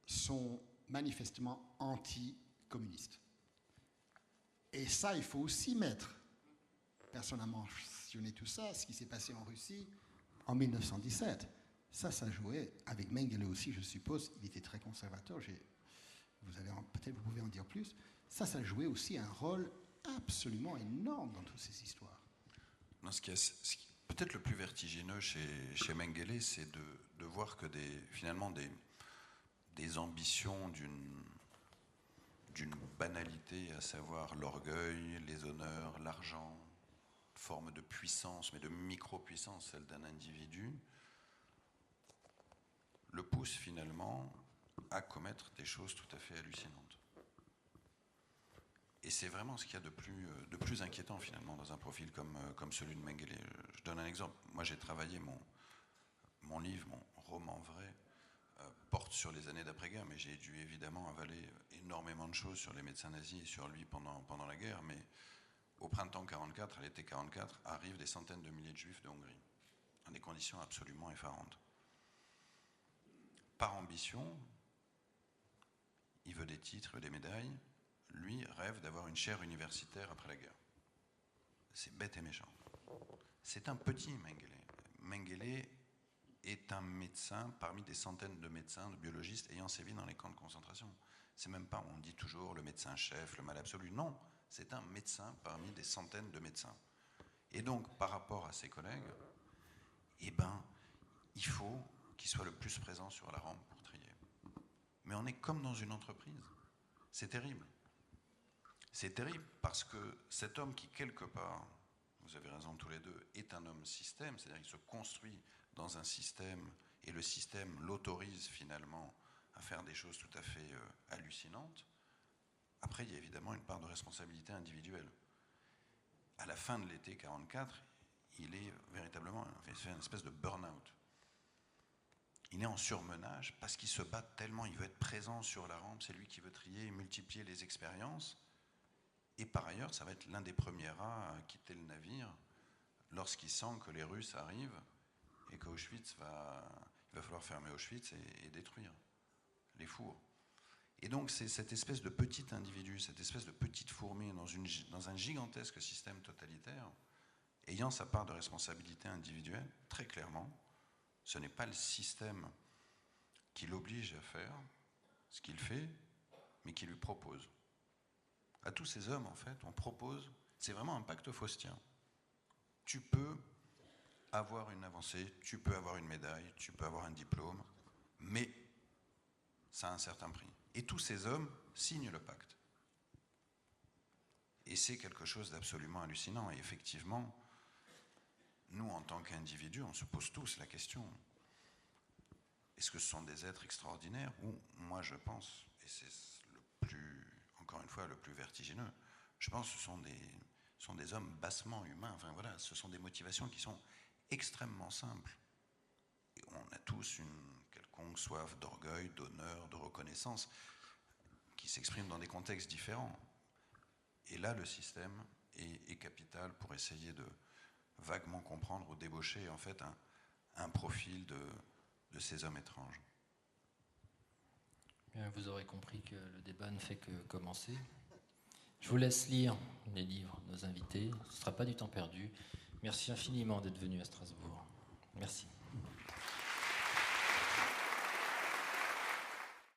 sont manifestement anti-communistes. Et ça, il faut aussi mettre. Personne n'a mentionné tout ça, ce qui s'est passé en Russie en 1917. Ça jouait avec Mengele aussi, je suppose. Il était très conservateur. Peut-être vous pouvez en dire plus. Ça jouait aussi un rôle absolument énorme dans toutes ces histoires. Non, ce qui est peut-être le plus vertigineux chez Mengele, c'est de voir que finalement des ambitions d'une banalité, à savoir l'orgueil, les honneurs, l'argent, forme de puissance, mais de micro-puissance, celle d'un individu, le pousse finalement à commettre des choses tout à fait hallucinantes. Et c'est vraiment ce qu'il y a de plus inquiétant finalement dans un profil comme celui de Mengele. Je donne un exemple. Moi, j'ai travaillé mon livre, mon roman vrai, porte sur les années d'après-guerre, mais j'ai dû évidemment avaler énormément de choses sur les médecins nazis et sur lui pendant la guerre. Mais au printemps 44, à l'été 44, arrivent des centaines de milliers de juifs de Hongrie, dans des conditions absolument effarantes. Par ambition, il veut des titres, il veut des médailles. lui, rêve d'avoir une chaire universitaire après la guerre. C'est bête et méchant. C'est un petit Mengele. Mengele est un médecin parmi des centaines de médecins, de biologistes ayant sévi dans les camps de concentration. C'est même pas, on dit toujours le médecin-chef, le mal absolu. Non, c'est un médecin parmi des centaines de médecins. Et donc, par rapport à ses collègues, eh ben, il faut qu'il soit le plus présent sur la rampe pour trier. Mais on est comme dans une entreprise. C'est terrible. C'est terrible parce que cet homme qui, quelque part, vous avez raison tous les deux, est un homme système, c'est-à-dire qu'il se construit dans un système et le système l'autorise finalement à faire des choses tout à fait hallucinantes. Après, il y a évidemment une part de responsabilité individuelle. À la fin de l'été 44, il est véritablement, il fait une espèce de burn-out. Il est en surmenage parce qu'il se bat tellement, il veut être présent sur la rampe, c'est lui qui veut trier et multiplier les expériences. Et par ailleurs, ça va être l'un des premiers rats à quitter le navire lorsqu'il sent que les Russes arrivent et qu'Auschwitz il va falloir fermer Auschwitz et détruire les fours. Et donc c'est cette espèce de petit individu, cette espèce de petite fourmi dans un gigantesque système totalitaire, ayant sa part de responsabilité individuelle, très clairement. Ce n'est pas le système qui l'oblige à faire ce qu'il fait, mais qui lui propose. À tous ces hommes, en fait, on propose, c'est vraiment un pacte faustien. Tu peux avoir une avancée, tu peux avoir une médaille, tu peux avoir un diplôme, mais ça a un certain prix. Et tous ces hommes signent le pacte. Et c'est quelque chose d'absolument hallucinant. Et effectivement, nous, en tant qu'individus, on se pose tous la question, est-ce que ce sont des êtres extraordinaires? Ou, moi, je pense, et c'est encore une fois, le plus vertigineux, je pense que ce sont des hommes bassement humains. Enfin voilà, ce sont des motivations qui sont extrêmement simples. Et on a tous une quelconque soif d'orgueil, d'honneur, de reconnaissance, qui s'exprime dans des contextes différents. Et là, le système est capital pour essayer de vaguement comprendre ou débaucher en fait un profil de ces hommes étranges. Bien, vous aurez compris que le débat ne fait que commencer. Je vous laisse lire les livres de nos invités. Ce ne sera pas du temps perdu. Merci infiniment d'être venu à Strasbourg. Merci.